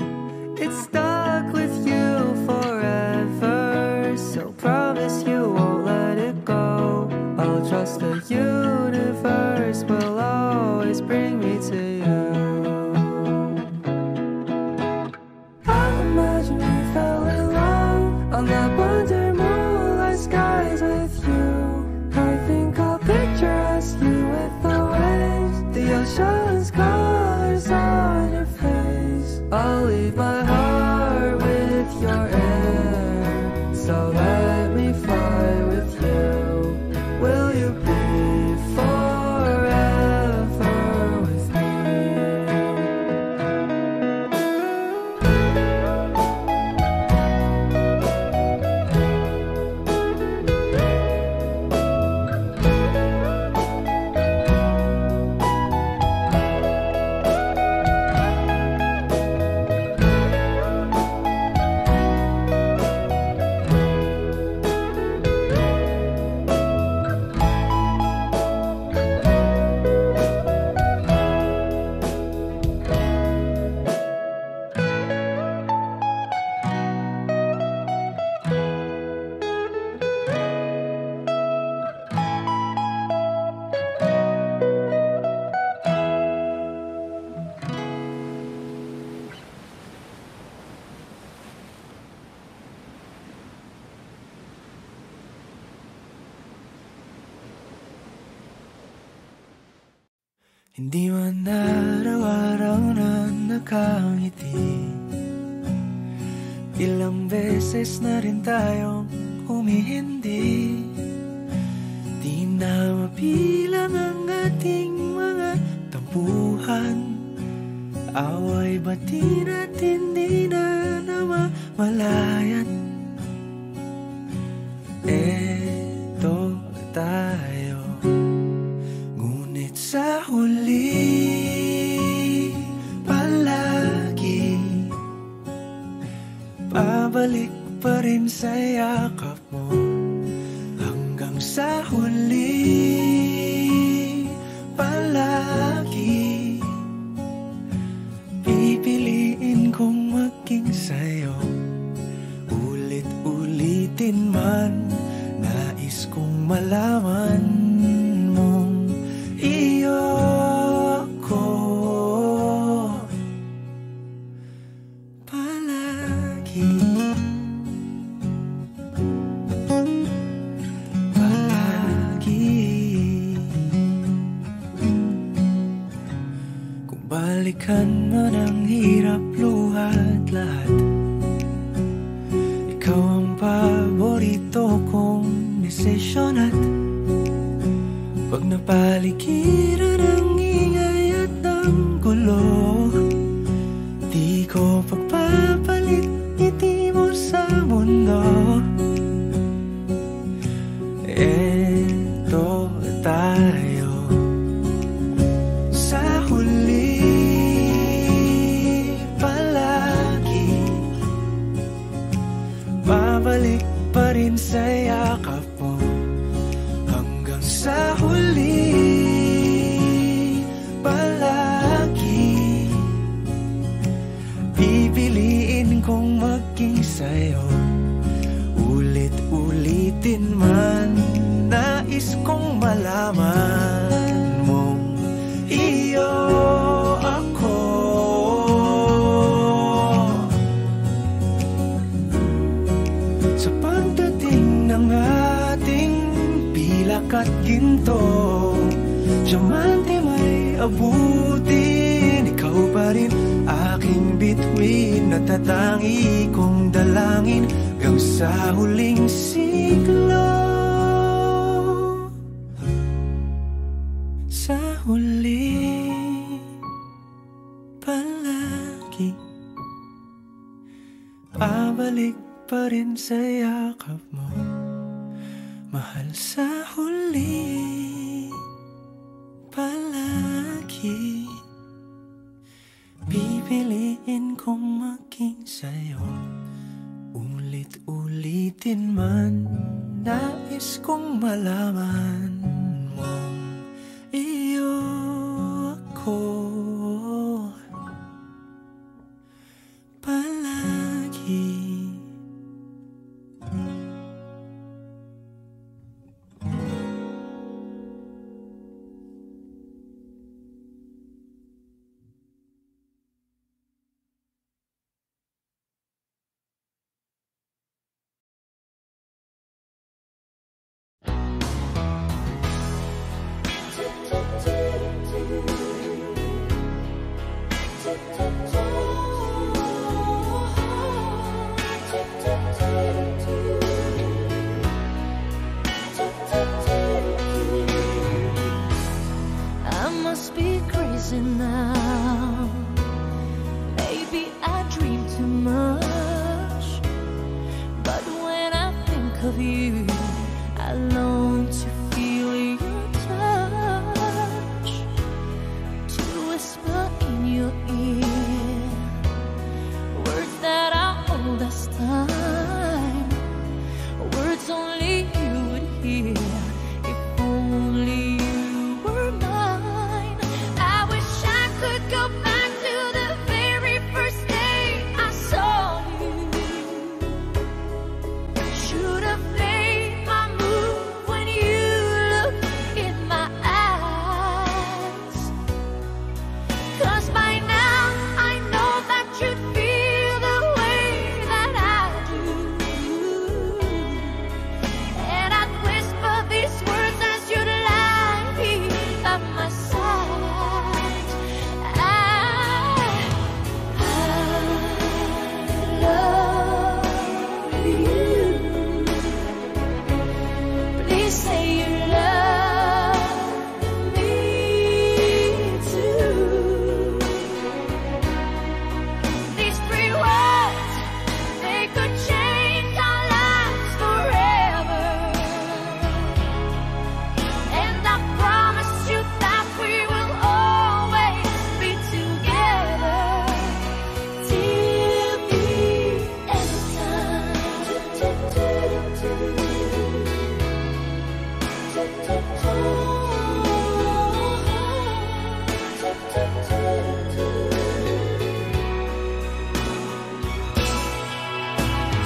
It's stuck with you forever, so promise you won't let it go. I'll trust the universe will always bring me to you. I imagine we fell in love on that wonder moonlight skies with you. I think I'll picture us, you with the waves, the ocean's colors on your face. I'll leave my heart with your air, so let me fly with you. Will you be forever with me? Hindi man araw-araw na nakangiti, ilang beses na rin tayong humihindi. Di na mabilang ang ating mga tampuhan, away bati natin di na namamalayan. Eto tayo, ngunit sa huli palagi pabalik pa rin sa yakap mo. Hanggang sa huli palagi pipiliin kong maging sa'yo. Ulit-ulitin man, nais kong malaman mong iyo ako palagi. Kung balikan man ang hirap, luhat lahat, ikaw ang paborito kong desisyon. At pag napaligiran ang ingay at ang gulo, di ko pagpapalit ngiti mo sa mundo. Eto tayo, sa huli palagi babalik pa rin sa yakap mo. Hanggang sa huli palagi pipiliin kong maging sa'yo. Ulit-ulitin man, nais kong malaman mong iyo ako. Sa pagdating ng ating pilak at ginto, diamante may abutin, ikaw pa rin aking bituin, natatangi kong dalangin hanggang sa huling siglo. Sa huli palagi pabalik pa rin sa yakap mo, mahal. Sa huli palagi pipiliin kong maging sa'yo. Ulit-ulitin man, nais kong malaman mong iyo ako. reason now. Maybe I dream too much, but when I think of you, I long to feel your touch, to whisper in your ear words that are old as time, words only you would hear if only you were mine. I wish I could go back to the very first day I saw you. Should have made my move when you looked in my eyes, 'cause by now I know that you'd feel the way that I do, and I'd whisper these words as you'd lie here at my side. I love you. Please say you love me too. These 3 words, they could change our lives forever. And I promise you that we will always be together till the end of time.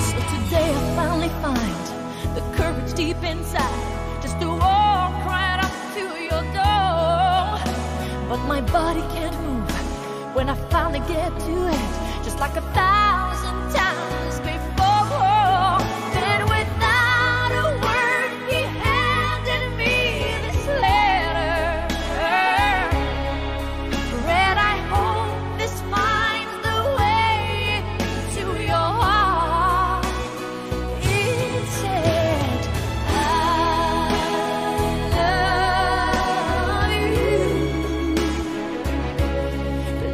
So today I finally find the courage deep inside just to walk right up to your door. But my body can't move when I finally get to it, just like 1,000 times before. Then without a word, he handed me this letter. Read, I hope this finds the way to your heart. It said, I love you.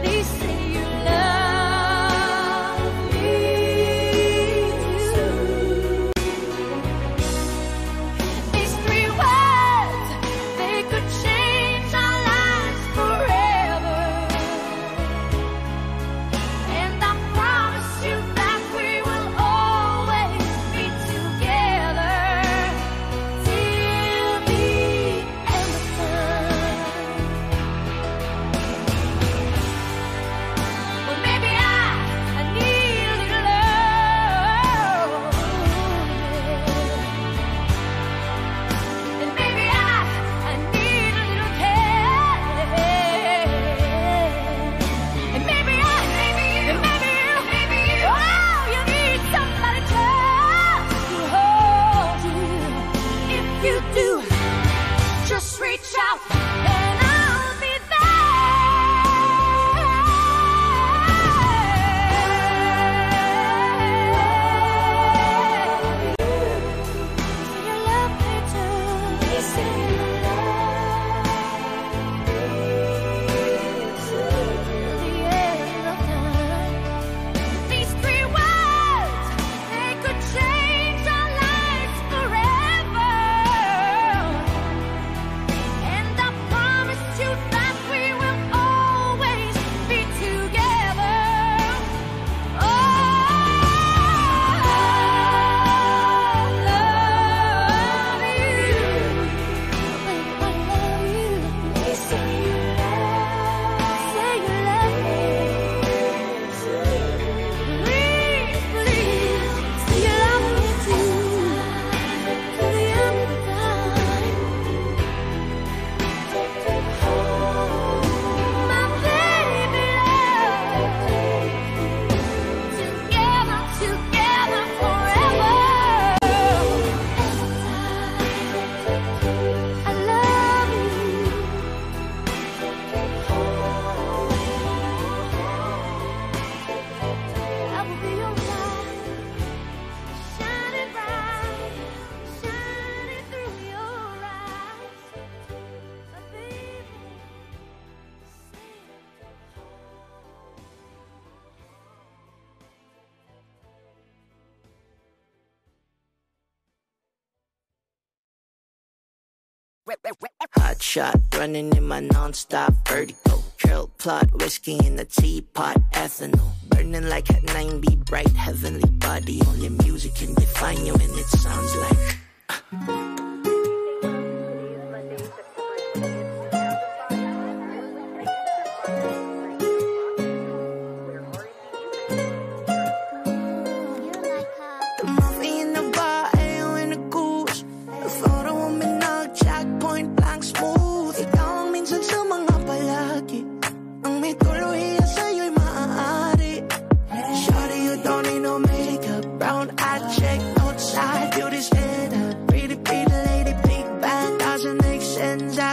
Please say you love me Hot shot, running in my non-stop vertigo. Trail plot, whiskey in the teapot, ethanol. Burning like at 90, bright heavenly body. Only music can define you and it sounds like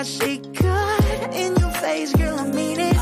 I see good in your face, girl, I mean it.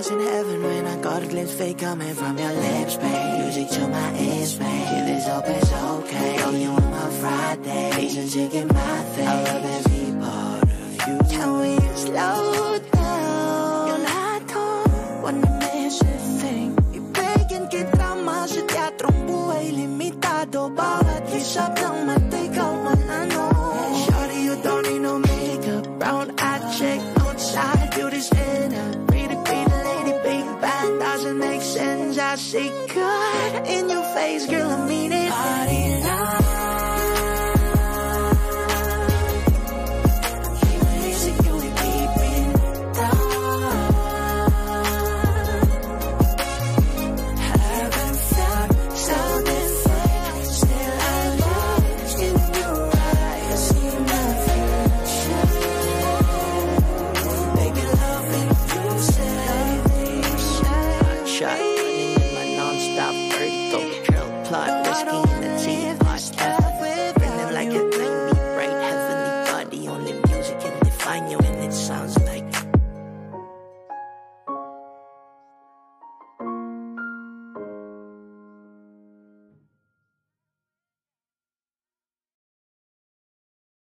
In heaven when I got a glimpse fake coming from your lips, babe. Music to my ears, babe. If it's up, it's okay. Oh, you on my Friday, reason to get my thing. I love every part of you. Can we slow down? Yung lahat ko, wanna miss a thing. Ibigin kita mas sa teatrong buhay limitado. Bawat hisap ng mata, ikaw man ano. Shawty, you don't need no makeup. Brown-eyed chick, outside, do this in a doesn't make sense. I see good in your face, girl, I mean it. Haven't felt so different. Still I look in your eyes. I see my future. Baby, loving you, say shot, running in my non-stop vertigo. Trail plot, whiskey